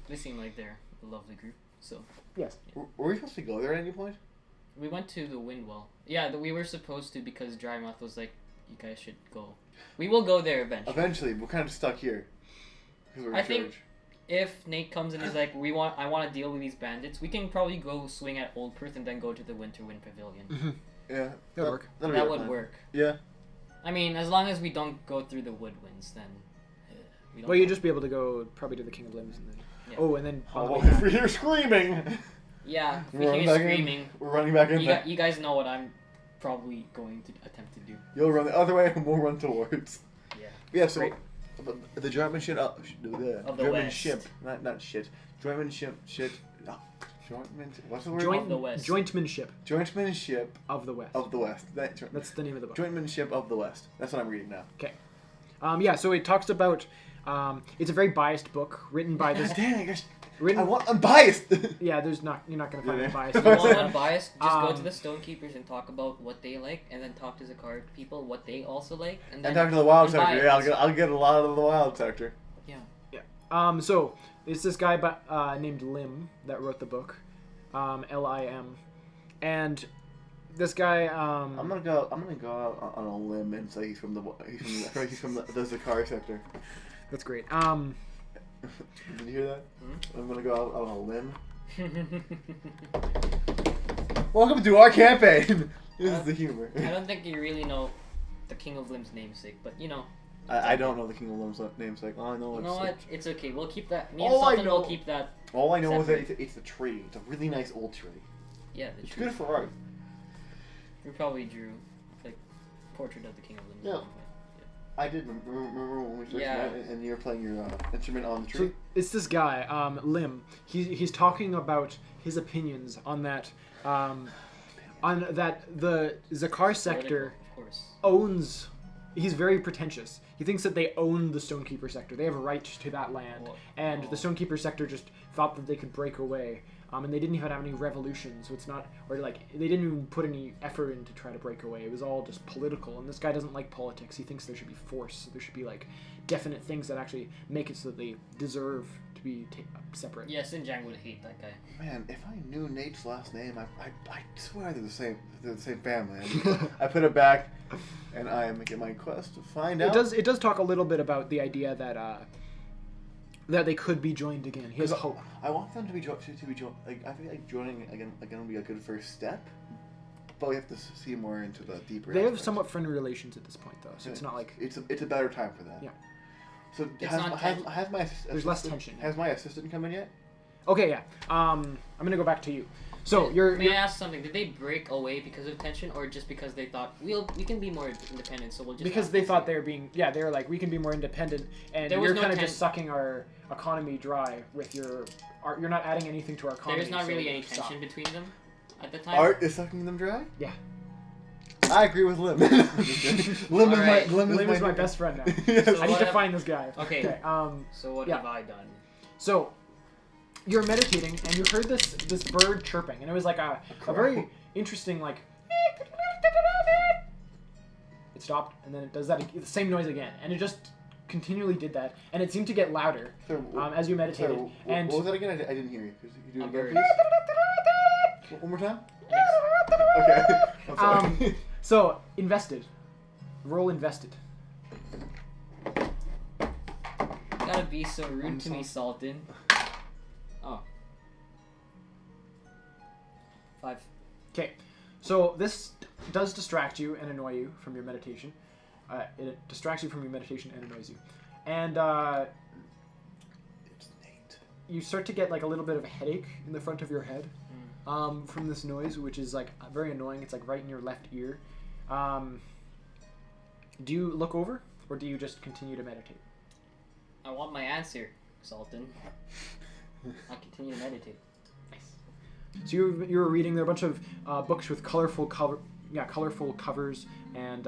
B: They seem like they're a lovely group. So
A: Yes.
C: Were we supposed to go there at any point?
B: we went to the Windwell. Yeah, we were supposed to because Drymouth was like, you guys should go. We will go there eventually.
C: Eventually, we're kind of stuck here. Because we're in
B: I think-
C: charge.
B: If Nate comes and is like, I want to deal with these bandits, we can probably go swing at Old Perth and then go to the Winter Wind Pavilion.
C: Yeah.
A: That'll work.
C: That'll be
B: That
C: our
B: would
C: plan.
B: work.
C: Yeah.
B: I mean, as long as we don't go through the Woodwinds, then we don't.
A: Well, you'd just be able to go probably to the King of Limbs and then.
B: Yeah.
A: Oh, and then. on the
C: Oh,
A: way
C: if
A: back-
C: we hear screaming!
B: Yeah, if we
C: We're running
B: hear
C: back in.
B: screaming,
C: We're running back in.
B: you guys know what I'm probably going to attempt to do.
C: You'll run the other way and we'll run towards.
B: Yeah.
C: Yeah, so
A: Great.
C: the German shit
B: Of the
C: German
B: West.
C: ship, not shit. German ship shit. Jointman. What's the word?
A: Joint,
B: Of the West.
A: Jointmanship
C: Jointmanship
A: of the West.
C: of the West.
A: That's the name of the book.
C: Jointmanship of the West. That's what I'm reading now.
A: Yeah, so it talks about. It's a very biased book written by this.
C: Dang, gosh,
A: Written.
C: I'm biased.
A: Yeah, you're not gonna find
C: Yeah.
A: it biased.
B: If you want unbiased, just go to
A: Um,
B: the Stonekeepers and talk about what they like, and then talk to the card people what they also like, and then
C: And talk to the wild sector.
B: unbiased.
C: Yeah, I'll get a lot of the wild sector.
A: So it's this guy named Lim that wrote the book, Lim, and this guy.
C: I'm gonna go out on a limb and say he's from the Zakari sector.
A: That's great.
C: Did you hear that? I'm gonna go out on a limb. Welcome to our campaign. This is the humor.
B: I don't think you really know the King of Limb's namesake, but you know.
C: I don't know the King of Limb's namesake. All I know
B: You
C: is
B: know
C: like,
B: what? It's okay. We'll keep that. Me and
C: All I
B: Sultan will
C: know-
B: keep that.
C: all I know is that
B: Separate.
C: it's the tree. It's a really nice old tree.
B: Yeah, the
C: It's
B: tree.
C: good for art.
B: We probably drew like portrait of the King of Limbs.
C: Yeah. I did remember when we first
B: Yeah.
C: met and you were playing your instrument on the
A: So
C: tree.
A: it's this guy, Lim. He's talking about his opinions on that, the Zakar sector
B: Of course.
A: owns. He's very pretentious. He thinks that they own the Stonekeeper sector. They have a right to that land,
B: Whoa.
A: and
B: Whoa.
A: the Stonekeeper sector just thought that they could break away. And they didn't even have any revolutions, so it's not, or like they didn't even put any effort in to try to break away. It was all just political. And this guy doesn't like politics. He thinks there should be force. So there should be like definite things that actually make it so that they deserve to be separate.
B: Yeah, Sinjang would hate that guy.
C: Man, if I knew Nate's last name, I swear they're the same. They're the same family. I put it back, and I am making my quest to find out.
A: It does talk a little bit about the idea that that they could be joined again. He has hope.
C: I want them to be joined. Like, I feel like joining again would be a good first step, but we have to see more into the deeper.
A: They have
C: aspects.
A: somewhat friendly relations at this point, though, so it's not like
C: it's a better time for that.
A: Yeah.
C: So
B: It's
C: has,
B: not
C: has,
B: tense.
C: has my
A: There's less tension, yeah.
C: Has my assistant come in yet?
A: okay, yeah. I'm gonna go back to you. So you're
B: May I ask something? Did they break away because of tension, or just because they thought we can be more independent, so we'll just
A: because
B: ask
A: they
B: this
A: thought
B: thing?
A: they were being they were like, we can be more independent, and
B: There was
A: you're
B: no
A: kind of
B: ten-
A: just sucking our economy dry with your art. You're not adding anything to our economy.
B: There's not
A: so
B: really
A: you
B: any
A: suck.
B: tension between them at the time.
C: Art is sucking them dry?
A: Yeah.
C: I agree with Lim. I'm just kidding. Lim,
B: Alright.
A: Lim is my best friend now.
C: Yes.
B: So
A: I need
B: what
A: to
B: have-
A: find this guy.
B: Okay. So what
A: yeah.
B: have I done?
A: So you're meditating and you heard this bird chirping, and it was like a very interesting like. It stopped, and then it does the same noise again, and it just continually did that, and it seemed to get louder as you meditated.
C: Sorry,
A: and
C: what was that again? I didn't hear you. Could you do
B: A
C: it again,
B: bird.
C: please? One more time?
B: Next.
C: Okay. I'm sorry.
A: So invested, roll invested.
B: Gotta be so rude
C: I'm
B: to me, Sultan. Oh. 5.
A: Okay, so this does distract you and annoy you from your meditation. It distracts you from your meditation and annoys you, and
C: It's Nate.
A: you start to get like a little bit of a headache in the front of your head from this noise, which is like very annoying. It's like right in your left ear. Do you look over, or do you just continue to meditate?
B: I want my answer, Sultan. I'll continue to meditate.
A: So you were reading there are a bunch of books with colorful covers and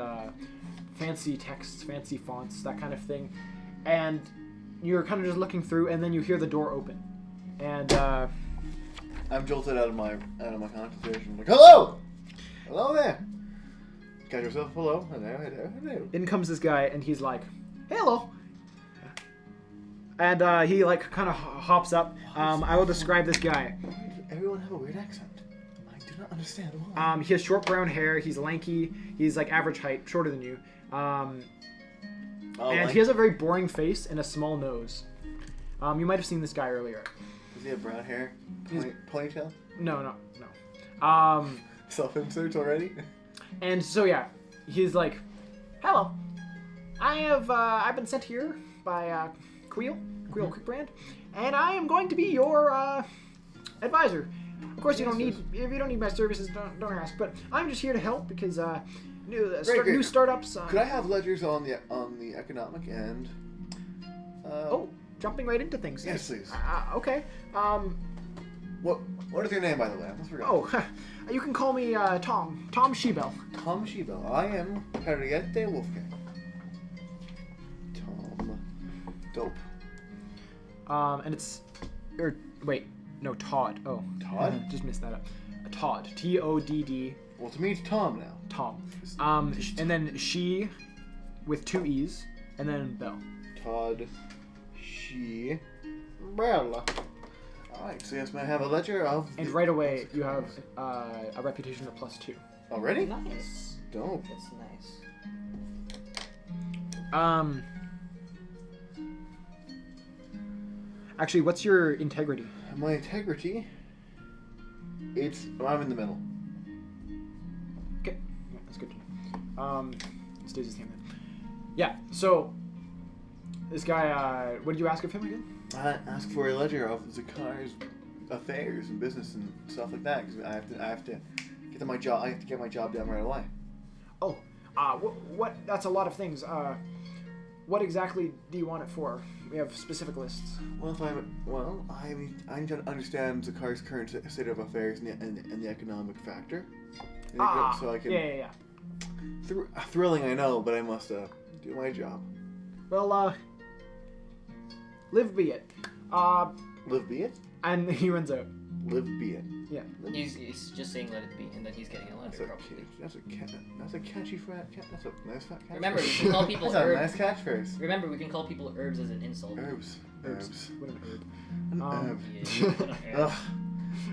A: fancy texts, fancy fonts, that kind of thing, and you're kind of just looking through, and then you hear the door open, and
C: I'm jolted out of my concentration. I'm like, hello! Hello there! Got yourself hello. Hello.
A: in comes this guy, and he's like, "Hello," and he like kind of hops up. I will describe this guy.
C: Everyone have a weird accent. I do not understand why.
A: He has short brown hair. He's lanky. He's like average height, shorter than you. And he has a very boring face and a small nose. You might have seen this guy earlier.
C: Does he have brown hair? Ponytail?
A: No.
C: Self-inserts already?
A: And so yeah, he's like, "Hello, I've been sent here by Queel Quickbrand, and I am going to be your advisor. Of course, if you don't need my services, don't ask. But I'm just here to help because new startups.
C: Could I have ledgers on the economic end?
A: Jumping right into things.
C: Yes, please.
A: Okay.
C: What is your name, by the way? I almost forgot.
A: Oh, you can call me Tom Shebel.
C: Tom Shebel. I am Henriette Wolfgang. Tom. Dope.
A: And it's Todd. Oh,
C: Todd?
A: Just missed that up. Todd. Todd.
C: Well, to me, it's Tom now.
A: Tom. And then she, with 2 E's, and then Bell.
C: Todd. She. Bella. Alright, so yes, may I have a ledger of.
A: And right away, you have a reputation of +2.
C: Already?
B: Nice.
C: Dope.
B: That's nice.
A: Actually, what's your integrity?
C: My integrity. I'm in the middle.
A: Okay, yeah, that's good. Stays the same then. Yeah. So this guy, what did you ask of him again?
C: I ask for a ledger of Zakar's affairs and business and stuff like that because I have to get to my job. I have to get my job done right away.
A: Oh, what? That's a lot of things. What exactly do you want it for? We have specific lists.
C: Well, I need to understand Zakar's current state of affairs and the economic factor. So I can.
A: Yeah.
C: Thrilling, I know, but I must do my job.
A: Well, live be it.
C: Live be it.
A: And he runs out.
C: Live be it.
A: Yeah.
B: He's just saying let it be, and then he's getting a letter. Probably.
C: That's a catchy that's a nice fat catch.
B: Remember, we can call people
C: That's a
B: herbs.
C: nice catchphrase.
B: Remember, we can call people herbs as an insult.
C: Herbs.
A: What an herb.
C: An
A: Um,
C: herb.
B: Yeah,
C: Ugh.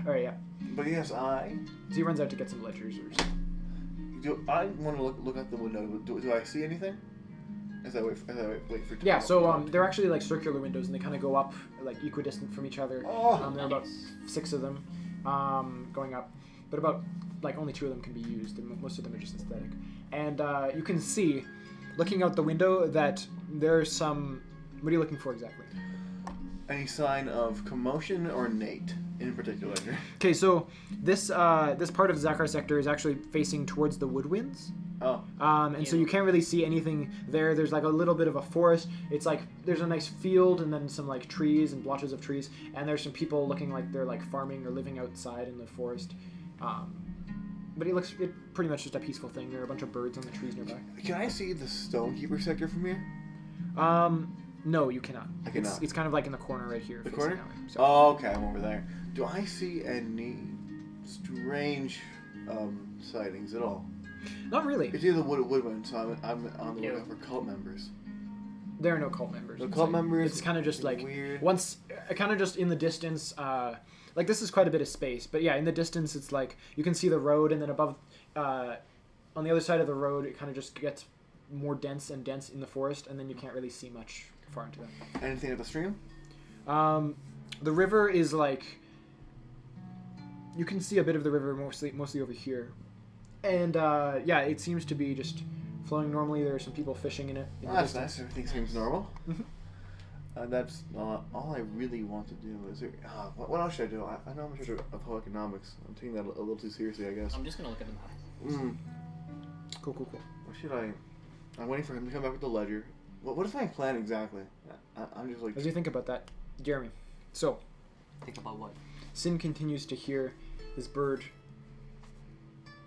A: All right, yeah.
C: But yes,
A: So he runs out to get some ledgers or something.
C: do. I want to look out the window. Do I see anything? As I wait for. it to
A: Yeah.
C: come up?
A: So they're actually like circular windows, and they kind of go up like equidistant from each other.
C: Oh,
A: There are about 6 of them going up, but about like only 2 of them can be used. And most of them are just aesthetic. And you can see, looking out the window, that there's some. What are you looking for exactly?
C: any sign of commotion or Nate? in particular.
A: Okay, so this this part of the Zakar sector is actually facing towards the woodwinds.
C: Oh.
A: And so you can't really see anything there. There's like a little bit of a forest. It's like there's a nice field and then some like trees and blotches of trees. And there's some people looking like they're like farming or living outside in the forest. But it pretty much just a peaceful thing. There are a bunch of birds on the trees nearby.
C: Can I see the Stonekeeper sector from here?
A: No, you cannot.
C: I cannot.
A: It's kind of like in the corner right here.
C: The
A: facing
C: corner?
A: that way, so.
C: Oh, okay, I'm over there. Do I see any strange sightings at all?
A: Not really.
C: It's either Woodwind, so I'm on the lookout for cult members.
A: There are no cult members.
C: No
A: in
C: cult
A: sight.
C: members.
A: It's kind of just like
C: weird.
A: once, kind of just in the distance. Like this is quite a bit of space, but yeah, in the distance, it's like you can see the road, and then above, on the other side of the road, it kind of just gets more dense and dense in the forest, and then you can't really see much far into that.
C: Anything at the stream?
A: The river is like you can see a bit of the river mostly over here, and yeah, it seems to be just flowing normally. There are some people fishing in it.
C: Oh, that's nice. Everything seems normal. That's all I really want to do. Is there? What else should I do? I know I'm sure of economics. I'm taking that a little too seriously, I guess.
B: I'm just gonna look at the map.
A: Cool.
C: What should I? I'm waiting for him to come back with the ledger. What is my plan exactly? I'm just like.
A: As you think about that, Jeremy. So,
B: Think about what?
A: Sin continues to hear this bird,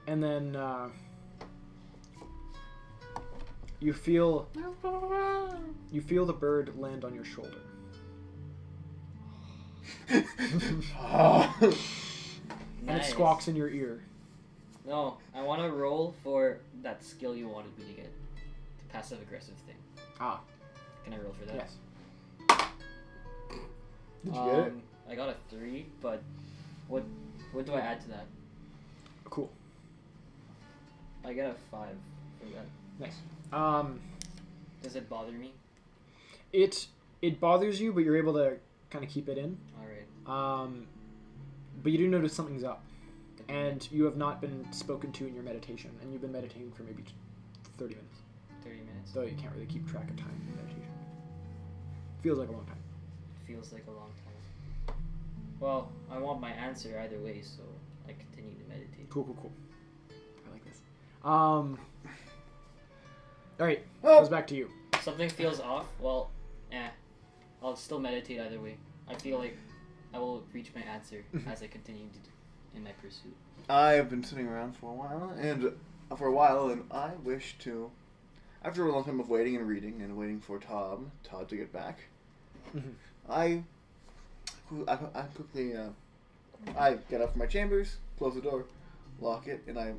A: and then you feel the bird land on your shoulder. And it squawks in your ear.
B: No, I want to roll for that skill you wanted me to get. The passive aggressive thing.
A: Ah,
B: Can I roll for that?
A: yes.
C: Did you get it?
B: I got a 3, but what do I add to that?
A: Cool.
B: I get a 5 for that.
A: Nice.
B: Does it bother me?
A: It bothers you, but you're able to kind of keep it in.
B: Alright.
A: But you do notice something's up, and you have not been spoken to in your meditation, and you've been meditating for maybe 30 minutes.
B: 30 minutes.
A: Though you can't really keep track of time in meditation. Feels like a long time.
B: Feels like a long time. Well, I want my answer either way, so I continue to meditate.
A: Cool. I like this. All right.
C: Oh.
A: Goes back to you.
B: Something feels off. Well, I'll still meditate either way. I feel like I will reach my answer as I continue in my pursuit.
C: I've been sitting around for a while, and I wish to, after a long time of waiting and reading and waiting for Todd to get back, I quickly I get up from my chambers, close the door, lock it, and I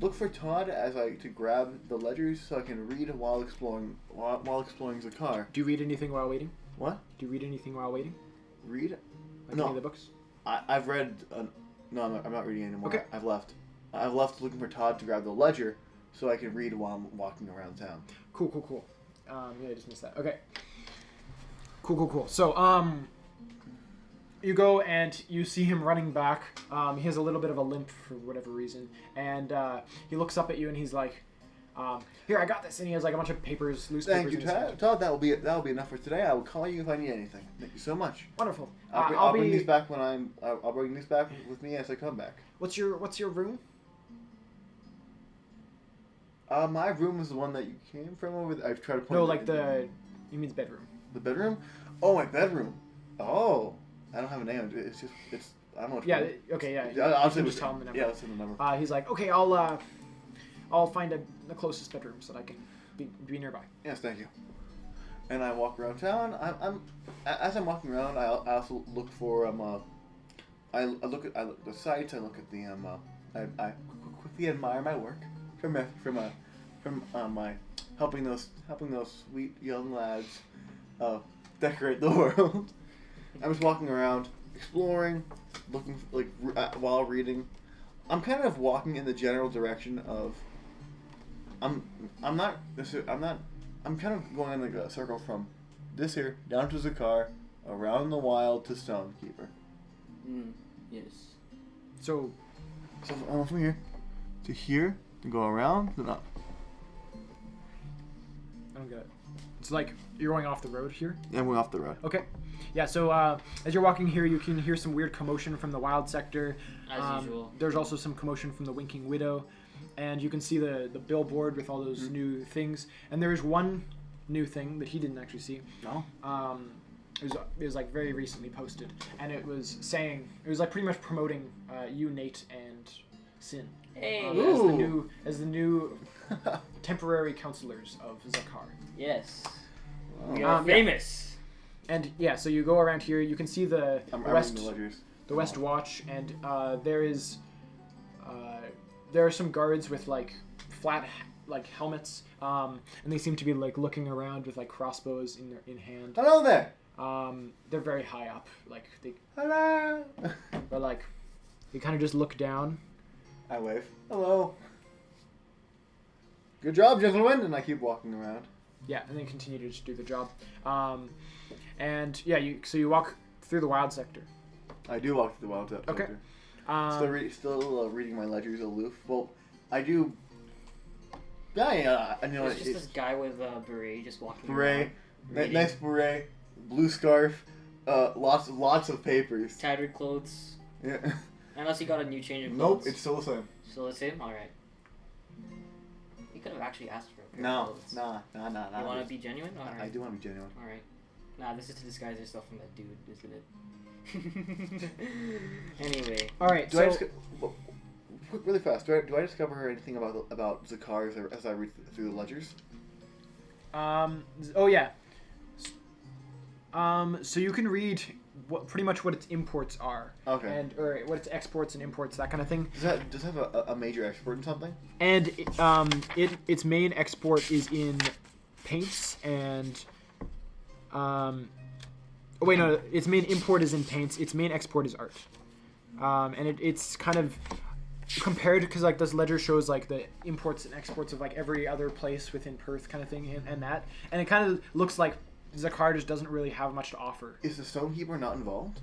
C: look for Todd to grab the ledgers so I can read while exploring Zakar.
A: Do you read anything while waiting?
C: What?
A: Do you read anything while waiting?
C: Read?
A: Like
C: No.
A: any of the books?
C: I've read. No, I'm not reading anymore.
A: Okay.
C: I've left. I've left looking for Todd to grab the ledger so I can read while I'm walking around town.
A: Cool. Yeah, I just missed that. Okay. Cool. So, you go and you see him running back. He has a little bit of a limp for whatever reason, and he looks up at you and he's like, "Here, I got this." And he has like a bunch of papers, loose
C: Thank
A: papers
C: you,
A: in his hand.
C: Todd. That will be enough for today. I will call you if I need anything. Thank you so much.
A: Wonderful.
C: I'll bring these back I'll bring these back with me as I come back.
A: What's your room?
C: My room is the one that you came from over there. I've tried to point.
A: No, like you mean the bedroom.
C: The bedroom? Oh, my bedroom. Oh, I don't have a name. It's I don't know what.
A: Yeah. Okay. Yeah.
C: I'll
A: You
C: say
A: can just tell him the number.
C: Yeah, I'll say the number.
A: He's like, okay, I'll find the closest bedroom so that I can be nearby.
C: Yes, thank you. And I walk around town. As I'm walking around, I also look for I look at the sites. I look at the I quickly admire my work from my helping those sweet young lads decorate the world. I was walking around, exploring, looking while reading. I'm kind of walking in the general direction of. I'm kind of going in like a circle from this here down to Zakar, around the wild to Stonekeeper.
B: Yes.
A: So
C: from here to here to go around then up.
A: don't get it. It's like you're going off the road here.
C: Yeah, I'm going off the road.
A: Okay. Yeah, so as you're walking here, you can hear some weird commotion from the wild sector.
B: As usual.
A: There's also some commotion from the Winking Widow. And you can see the billboard with all those new things. And there is one new thing that he didn't actually see.
C: No.
A: It was like very recently posted. And it was saying, it was like pretty much promoting you, Nate, and Sin.
B: Hey.
A: As the new temporary counselors of Zakar.
B: Yes.
C: Wow.
B: We are
A: Yeah.
B: famous.
A: And yeah, so you go around here. You can see the
C: I'm
A: West,
C: reading the ledgers.
A: the West Watch, and there are some guards with like flat like helmets, and they seem to be like looking around with like crossbows in hand.
C: Hello there.
A: They're very high up, like they,
C: Hello.
A: but like they kind of just look down.
C: I wave. Hello. Good job, gentlemen. And I keep walking around.
A: Yeah, and then continue to just do the job. And yeah, you walk through the wild sector.
C: I do walk through the wild sector.
A: Okay.
C: Still reading my ledgers aloof. Well, I do. Yeah, I know.
B: There's just this guy with a beret just walking
C: Beret,
B: around.
C: nice beret, blue scarf, lots of papers.
B: Tattered clothes.
C: Yeah.
B: Unless he got a new change of
C: Nope,
B: clothes.
C: it's still the same.
B: So let's say, alright. You could have actually asked for a pair
C: No,
B: of clothes.
C: nah.
B: You want to be genuine? Alright.
C: I do want to be genuine.
B: Alright. Nah, this is to disguise yourself from that dude, isn't it? Anyway.
A: All right.
C: Do I just really fast? Do I discover anything about Zakar as I read through the ledgers?
A: Oh yeah. So you can read pretty much what its imports are.
C: Okay.
A: Or what its exports and imports, that kind of thing.
C: Does it have a major export in something?
A: And its main export is in paints and oh wait, no, its main import is in paints. Its main export is art. And it's kind of compared, because like this ledger shows like the imports and exports of like every other place within Perth kind of thing, and it kind of looks like Zakar just doesn't really have much to offer.
C: Is the Stonekeeper not involved?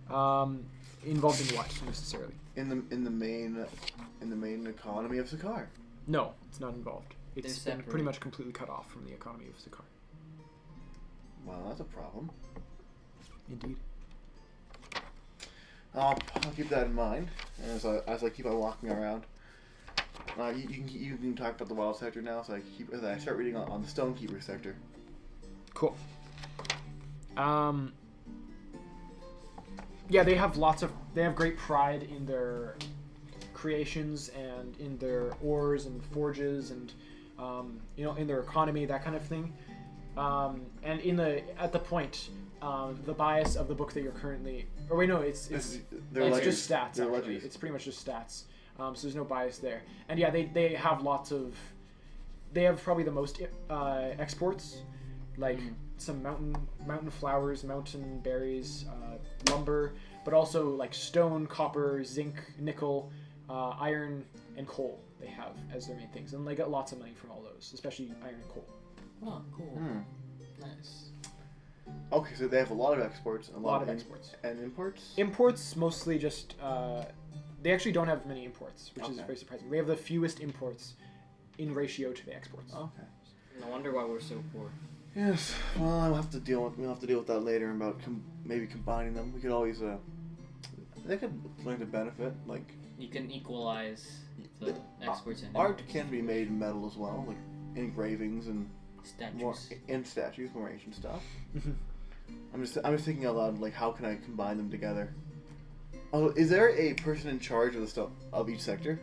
A: Involved in what necessarily?
C: In the main economy of Zakar.
A: No, it's not involved. It's
B: They're
A: been pretty
B: separate.
A: much completely cut off from the economy of Zakar.
C: Well, that's a problem.
A: Indeed.
C: I'll keep that in mind as I keep on walking around. You can talk about the wild sector now, so I start reading on the Stonekeeper sector.
A: Cool. Yeah, they have great pride in their creations and in their ores and forges and in their economy, that kind of thing. And at the point, the bias of the book that you're currently, or wait, no, it's just stats.
C: They're
A: Actually,
C: ledgers.
A: it's pretty much just stats. So there's no bias there. And yeah, they have they have probably the most exports, like some mountain flowers, mountain berries, lumber, but also like stone, copper, zinc, nickel, iron, and coal. They have as their main things, and they get lots of money from all those, especially iron and coal.
B: Oh, cool.
C: Hmm.
B: Nice.
C: Okay, so they have a lot of exports,
A: A lot of exports.
C: and imports.
A: Imports mostly just. They actually don't have many imports, which is
C: Okay.
A: very surprising. They have the fewest imports in ratio to the exports.
C: Okay.
B: No wonder why we're so poor.
C: Yes. Well, we'll have to deal with that later about maybe combining them. We could always they could learn to benefit. Like
B: You can equalize the exports and
C: art can be made in metal as well, like engravings and
B: statues.
C: statues, more ancient stuff. I'm just thinking out loud, like how can I combine them together? Oh, is there a person in charge of the stuff of each sector?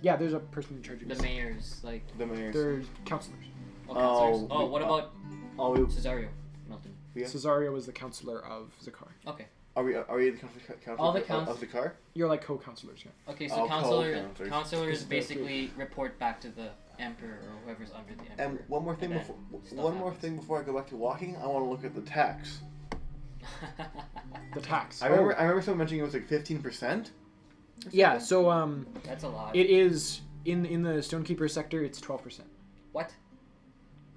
A: Yeah, there's a person in charge of
B: The
A: this.
B: mayors, like
C: The mayors.
A: There's counselors.
B: counselors.
C: Oh,
B: What about
C: we,
B: Cesario? Nothing.
C: yeah.
A: Cesario was the counselor of Zakar.
B: Okay.
C: Are we the counselor
B: All the
C: of Zakar?
A: You're like co-counselors, yeah.
B: Okay, so
C: Oh,
B: counselors
A: This is the
B: basically report back to the emperor or whoever's under the emperor.
C: And one more thing
B: And then
C: before
B: stuff
C: before I go back to walking, I want to look at the tax.
A: The tax.
C: I remember someone mentioning it was like 15%.
A: Yeah, so
B: That's a lot.
A: it is in the Stonekeeper sector. It's 12%.
B: What?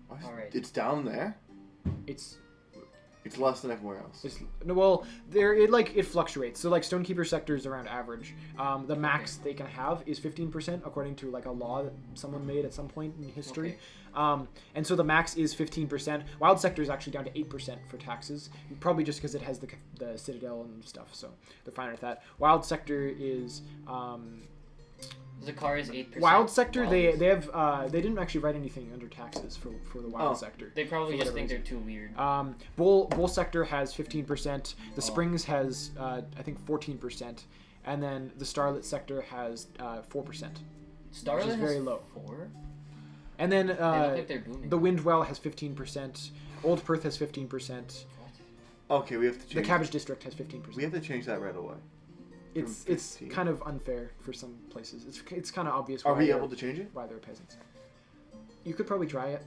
C: What?
B: All right.
C: It's down there.
A: It's
C: It's less than everywhere else.
A: Well, it fluctuates. So like Stonekeeper sector is around average. The max they can have is 15% according to like a law that someone made at some point in history. And so the max is 15%. Wild sector is actually down to 8% for taxes, probably just because it has the citadel and stuff. So they're fine with that. Wild sector is.
B: Zakar is 8%.
A: Wild sector,
B: Wild
A: they
B: is-
A: they didn't actually write anything under taxes for the wild sector.
B: They probably
A: for
B: just
A: whatever
B: think they're too weird.
A: Bull sector has 15%. The Springs has I think 14%, and then the Starlit sector has 4%.
B: Starlet
A: is
B: has
A: very low.
B: 4?
A: And then
B: They look like they're booming.
A: the Windwell has 15%. Old Perth has 15%.
C: Okay, we have to change.
A: The Cabbage District has 15%.
C: We have to change that right away.
A: It's
C: from 15.
A: kind of unfair for some places. It's kind of obvious.
C: Are
A: why
C: we
A: they're-
C: able to change it?
A: Why they're peasants? You could probably try it.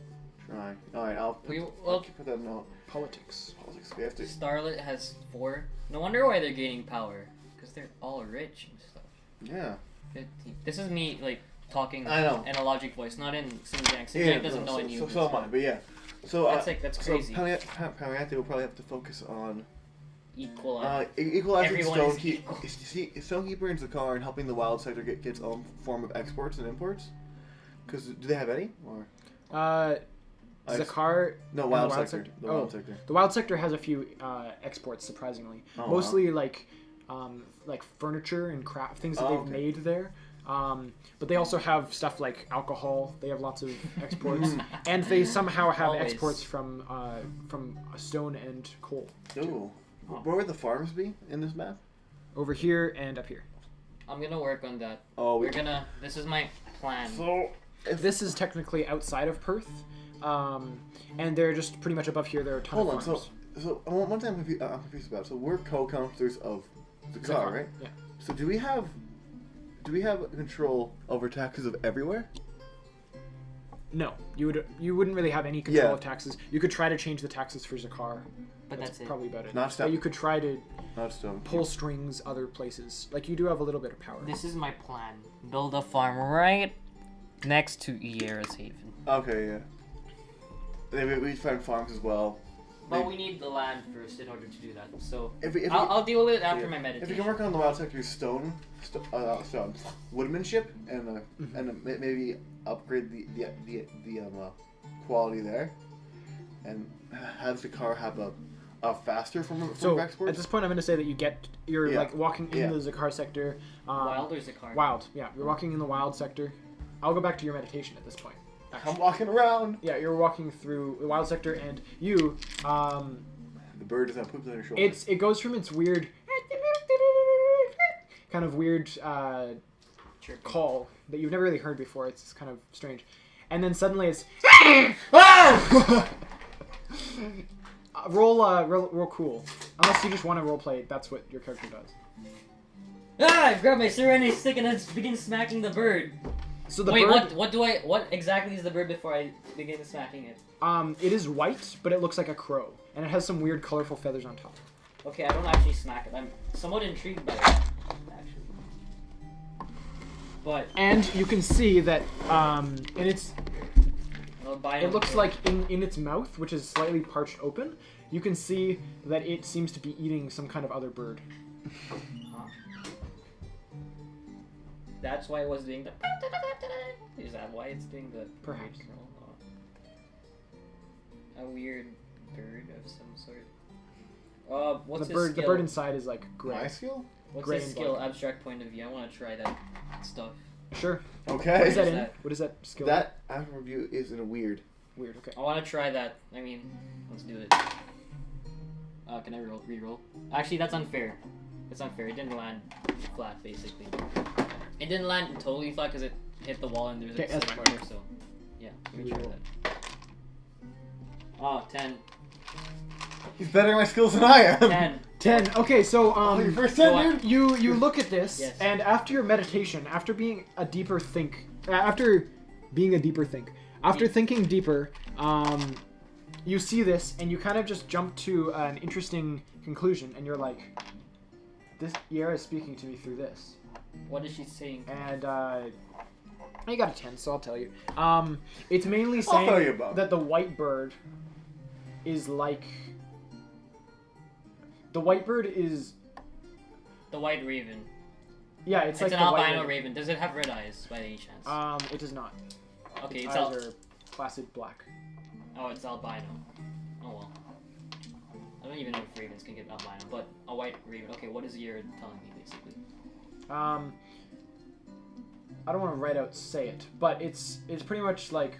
C: Try. All right, I'll put that note.
A: Politics.
C: Politics. We have to.
B: Starlet has 4. No wonder why they're gaining power. Because they're all rich and stuff.
C: Yeah.
B: 15. This is me, like, talking
C: I know.
B: in a logic voice, not in Xinjiang. Xinjiang doesn't know any of this.
C: So am I, but yeah. So
B: That's crazy.
C: So Paliate will probably have to focus on
B: Equalize.
C: equalizing
B: Everyone is equal.
C: Stonekeeper and Zakar and helping the wild sector get its own form of exports and imports. Because do they have any? Or
A: Zakar.
C: no,
A: and
C: wild
A: the
C: sector. The wild sector.
A: The wild sector has a few exports, surprisingly.
C: Oh,
A: Mostly like furniture and craft things that they've
C: okay.
A: made there. But they also have stuff like alcohol. They have lots of exports, and they somehow have
B: Always.
A: exports from stone and coal.
C: Ooh.
B: Oh.
C: Where would the farms be in this map?
A: Over here and up here.
B: I'm gonna work on that.
C: Oh,
B: This is my plan.
C: So
A: This is technically outside of Perth, and they're just pretty much above here. There are a ton
C: hold on.
A: of farms.
C: So one thing I'm confused about. So we're co-councilors of Zakar, right?
A: Yeah.
C: So do we have control over taxes of everywhere?
A: No, you wouldn't really have any control
C: Yeah.
A: of taxes. You could try to change the taxes for Zakar.
B: But that's it.
A: Probably about it.
C: Not step-
A: But you could try to
C: Not stone.
A: pull strings other places. Like you do have a little bit of power.
B: This is my plan. Build a farm right next to Iera's Haven.
C: Okay, yeah. Then we find farms as well.
B: But we need the land first in order to do that. So
C: If
B: I'll deal with it after
C: yeah.
B: my
C: If
B: meditation.
C: you can work on the wild sector's stone, woodmanship, and maybe upgrade the quality there, and have the car have a faster form of
A: So
C: exports.
A: at this point, I'm going to say that you're
C: Yeah.
A: like walking in
C: Yeah.
A: the Zakar sector.
B: Wild or Zakar?
A: Wild, yeah. You're walking in the wild sector. I'll go back to your meditation at this point.
C: I'm walking around.
A: Yeah, you're walking through the wild sector, and you,
C: The bird doesn't poop on your shoulder.
A: it goes from its weird, kind of weird
B: Chirping.
A: call that you've never really heard before. It's kind of strange, and then suddenly it's roll cool. Unless you just want to roleplay, that's what your character does.
B: Ah! I grab my serenity stick and then begin smacking the bird.
A: So the
B: Wait,
A: bird,
B: what exactly is the bird before I begin smacking it?
A: it is white, but it looks like a crow, and it has some weird, colorful feathers on top.
B: Okay, I don't actually smack it. I'm somewhat intrigued by it, actually. But
A: And you can see that, and
B: I'll buy
A: it looks like in its mouth, which is slightly parched open, you can see that it seems to be eating some kind of other bird.
B: Huh. That's why it was doing the. Is that why it's doing the?
A: Perhaps.
B: A weird bird of some sort. What's
A: The
B: his
A: bird,
B: skill?
A: the bird inside is like gray.
C: My skill?
B: What's
A: gray
B: his
A: and
B: skill?
A: black.
B: Abstract point of view. I want to try that stuff.
A: Sure. What
C: Okay.
A: is that
B: is
A: in?
B: that?
A: What is that skill?
C: That after review is in a weird.
A: Weird. Okay.
B: I want to try that. I mean, let's do it. Can I re-roll? Actually, that's unfair. It's unfair. It didn't land flat, basically. It didn't land totally flat because it hit the wall and there's
A: Okay,
B: a
A: that's
B: ceiling
A: fine.
B: there, so yeah, let me try
A: Re-roll.
B: that. Oh, 10.
C: He's better at my skills than I am.
B: 10.
A: 10. Okay, so
C: Oh, your first
B: so
C: 10, dude.
A: you look at this,
B: Yes.
A: and after your meditation, after being a deeper think, after thinking deeper, you see this, and you kind of just jump to an interesting conclusion, and you're like, this Iera is speaking to me through this,
B: What is she saying?
A: and I got a 10, so I'll tell you. It's mainly
C: I'll tell you
A: saying
C: about it.
A: that the white bird is like The white bird is
B: The white raven.
A: yeah, it's like
B: an
A: the white
B: albino raven. Does it have red eyes by any chance?
A: It does not.
B: Okay,
A: Its
B: it's
A: eyes are placid black.
B: Oh, it's albino. Oh well. I don't even know if ravens can get albino, but a white raven. Okay, what is your telling me basically?
A: I don't want to right out say it, but it's pretty much like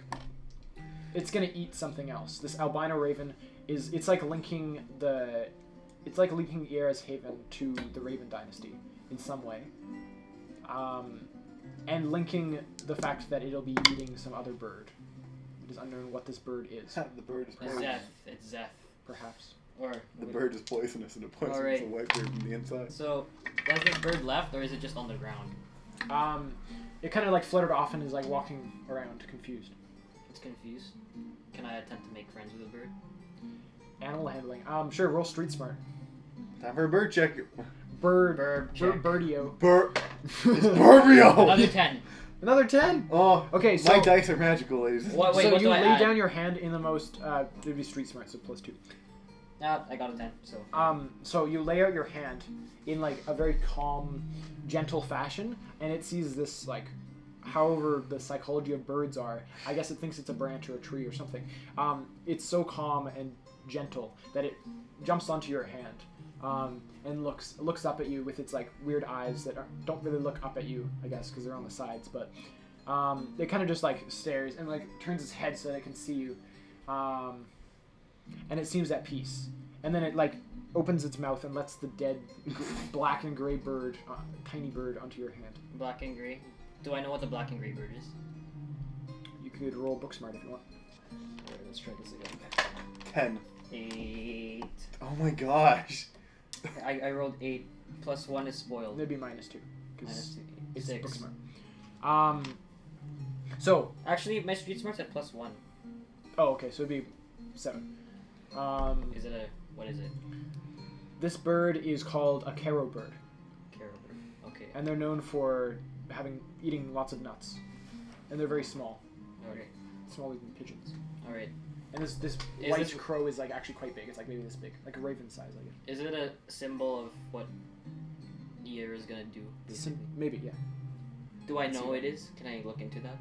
A: it's gonna eat something else. This albino raven it's like linking Iera's Haven to the Raven Dynasty in some way, and linking the fact that it'll be eating some other bird. It is unknown what this bird is.
C: The bird is
B: It's
C: poisonous.
B: Zeph. It's Zeph.
A: Perhaps.
B: Or
C: The bird is poisonous and it poisons
B: Alright.
C: the white bird from the inside.
B: So, has this bird left, or is it just on the ground?
A: It kind of like fluttered off and is like walking around confused.
B: It's confused. Can I attempt to make friends with the bird?
A: Animal handling. Sure. Roll street smart.
C: Time for a bird check.
A: Bird
B: check.
A: Birdio.
C: It's Burbio!
B: Another 10.
A: Another 10.
C: Oh,
A: Okay, so
C: my dice are magical, ladies.
B: What? Wait,
A: so
B: what
A: you
B: do I
A: lay
B: add?
A: down your hand in the most. It'd be street smart, so +2.
B: I got a 10. So.
A: So you lay out your hand in like a very calm, gentle fashion, and it sees this like, however the psychology of birds are. I guess it thinks it's a branch or a tree or something. It's so calm and gentle that it jumps onto your hand, and looks up at you with its like weird eyes that don't really look up at you, I guess, because they're on the sides, but it kind of just like stares and like turns its head so that it can see you, and it seems at peace. And then it like opens its mouth and lets the dead black and gray bird, tiny bird, onto your hand.
B: Black and gray. Do I know what the black and gray bird is?
A: You could roll book smart if you want.
B: Alright, let's try this again.
C: 10.
B: 8.
C: Oh my gosh.
B: I rolled 8. Plus 1 is spoiled.
A: It'd be -2
B: Minus
A: because
B: 2.
A: it's
B: 6.
A: book smart. So
B: Actually, my street smart's at plus 1.
A: oh okay, so it'd be 7.
B: Is it a... What is it?
A: This bird is called a caro bird,
B: Carol bird. Okay.
A: and they're known for eating lots of nuts, and they're very small,
B: Alright.
A: smaller than pigeons.
B: Alright.
A: And this
B: Is
A: white
B: this-
A: crow is like actually quite big. It's like maybe this big, like a raven size, I guess.
B: Is it a symbol of what year is gonna do? basically?
A: Maybe, yeah.
B: Do I
A: Let's
B: know
A: see.
B: it is? Can I look into that?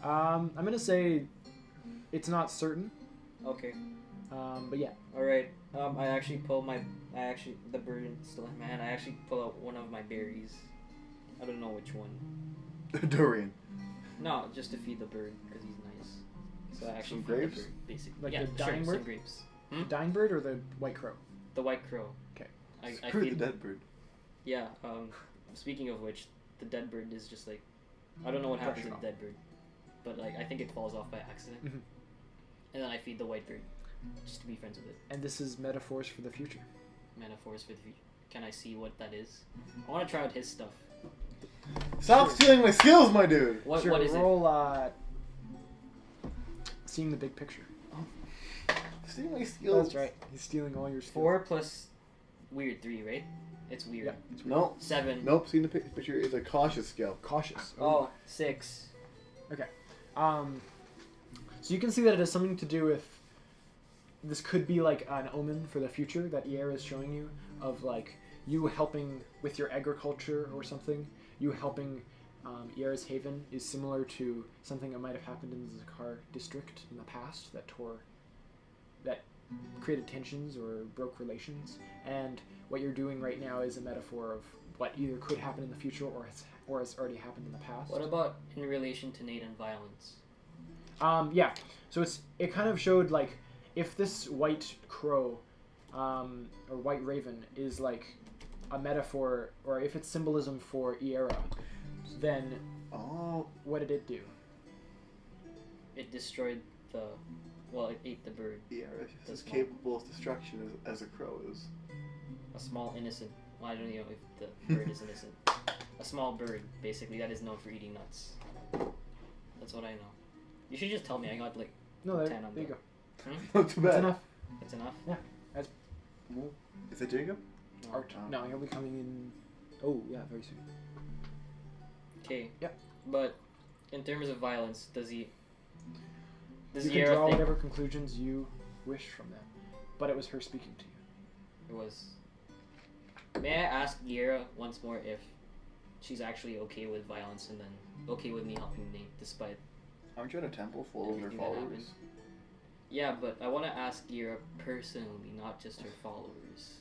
A: I'm gonna say it's not certain,
B: Okay.
A: but yeah.
B: Alright. I actually the bird is still in my hand. I actually pull out one of my berries. I don't know which one.
C: Durian.
B: No, just to feed the bird because he's nice. So I actually
C: Some
B: feed the
C: grapes?
B: bird, basically.
A: Like
B: yeah,
A: the dying
B: sure,
A: bird?
B: some grapes.
A: The dying bird or the white crow?
B: The white crow.
A: 'Kay.
B: I
C: Screw
B: feed
C: the dead bird.
B: Yeah. Speaking of which, the dead bird is just like, I don't know what happens to
A: Brush
B: the
A: it off.
B: dead bird, but like I think it falls off by accident,
A: Mhm.
B: and then I feed the white bird, just to be friends with it.
A: And this is metaphors for the future.
B: Metaphors for the future. Can I see what that is? I want to try out his stuff.
C: Stop stealing my skills, my dude!
B: What?
A: Sure,
B: What is it?
A: roll, seeing the big picture.
C: Stealing my skills.
A: That's right. He's stealing all your skills.
B: 4 plus weird 3, right? It's weird.
A: Yeah. It's
C: No.
B: 7.
C: Nope, seeing the picture is a cautious skill.
A: Cautious.
B: Oh, 6.
A: So you can see that it has something to do with. This could be like an omen for the future that Iera is showing you of like you helping with your agriculture or something. You helping Iera's Haven is similar to something that might have happened in the Zakar district in the past that created tensions or broke relations. And what you're doing right now is a metaphor of what either could happen in the future or has already happened in the past.
B: What about in relation to Nate and violence?
A: Yeah. So it kind of showed like if this white crow, or white raven is like a metaphor, or if it's symbolism for Iera, then
C: Oh.
A: what did it do?
B: It destroyed the. Well, it ate the bird.
C: Yeah, it's just
B: That's
C: as
B: not-
C: capable of destruction as a crow is.
B: A small innocent. Well, I don't know if the bird is innocent. A small bird, basically, that is known for eating nuts. That's what I know. You should just tell me. I got like
A: No,
B: 10 on
A: there you
B: the-
A: go.
C: Not too
A: That's
C: bad.
A: enough.
B: It's enough.
C: Is it Jacob?
B: No.
A: Art. No, he'll be coming in. Oh yeah, very soon.
B: Okay.
A: Yep.
B: But in terms of violence, does
A: You can
B: Iera
A: draw
B: think
A: whatever conclusions you wish from that, but it was her speaking to you.
B: it was May I ask Gira once more if she's actually okay with violence and then okay with me helping Nate despite...
C: Aren't you in a temple full of her
B: Everything that
C: followers?
B: happened. Yeah, but I want to ask Gira personally, not just her followers.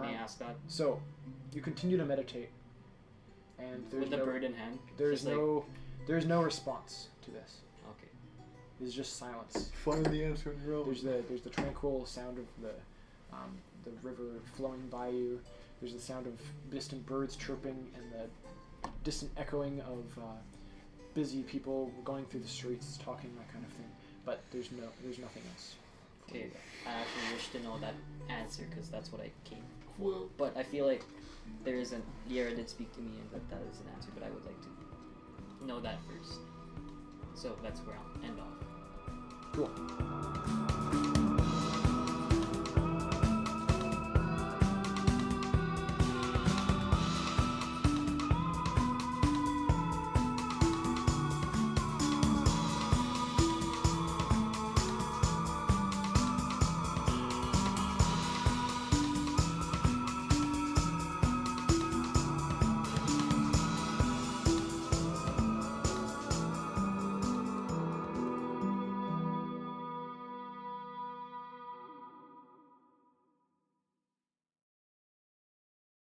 B: May I ask that?
A: So, you continue to meditate, and there's
B: With the
A: no,
B: bird in hand?
A: there's
B: Just like-
A: there's no response to this.
B: Okay.
A: It's just silence.
C: Find the answer in your own.
A: There's the tranquil sound of the river flowing by you. There's the sound of distant birds chirping and the distant echoing of busy people going through the streets, talking, that kind of thing. But there's nothing else.
B: Okay, I actually wish to know that answer because that's what I came for. But I feel like there isn't. Yara did speak to me and that is an answer, but I would like to know that first. So that's where I'll end off.
A: Cool.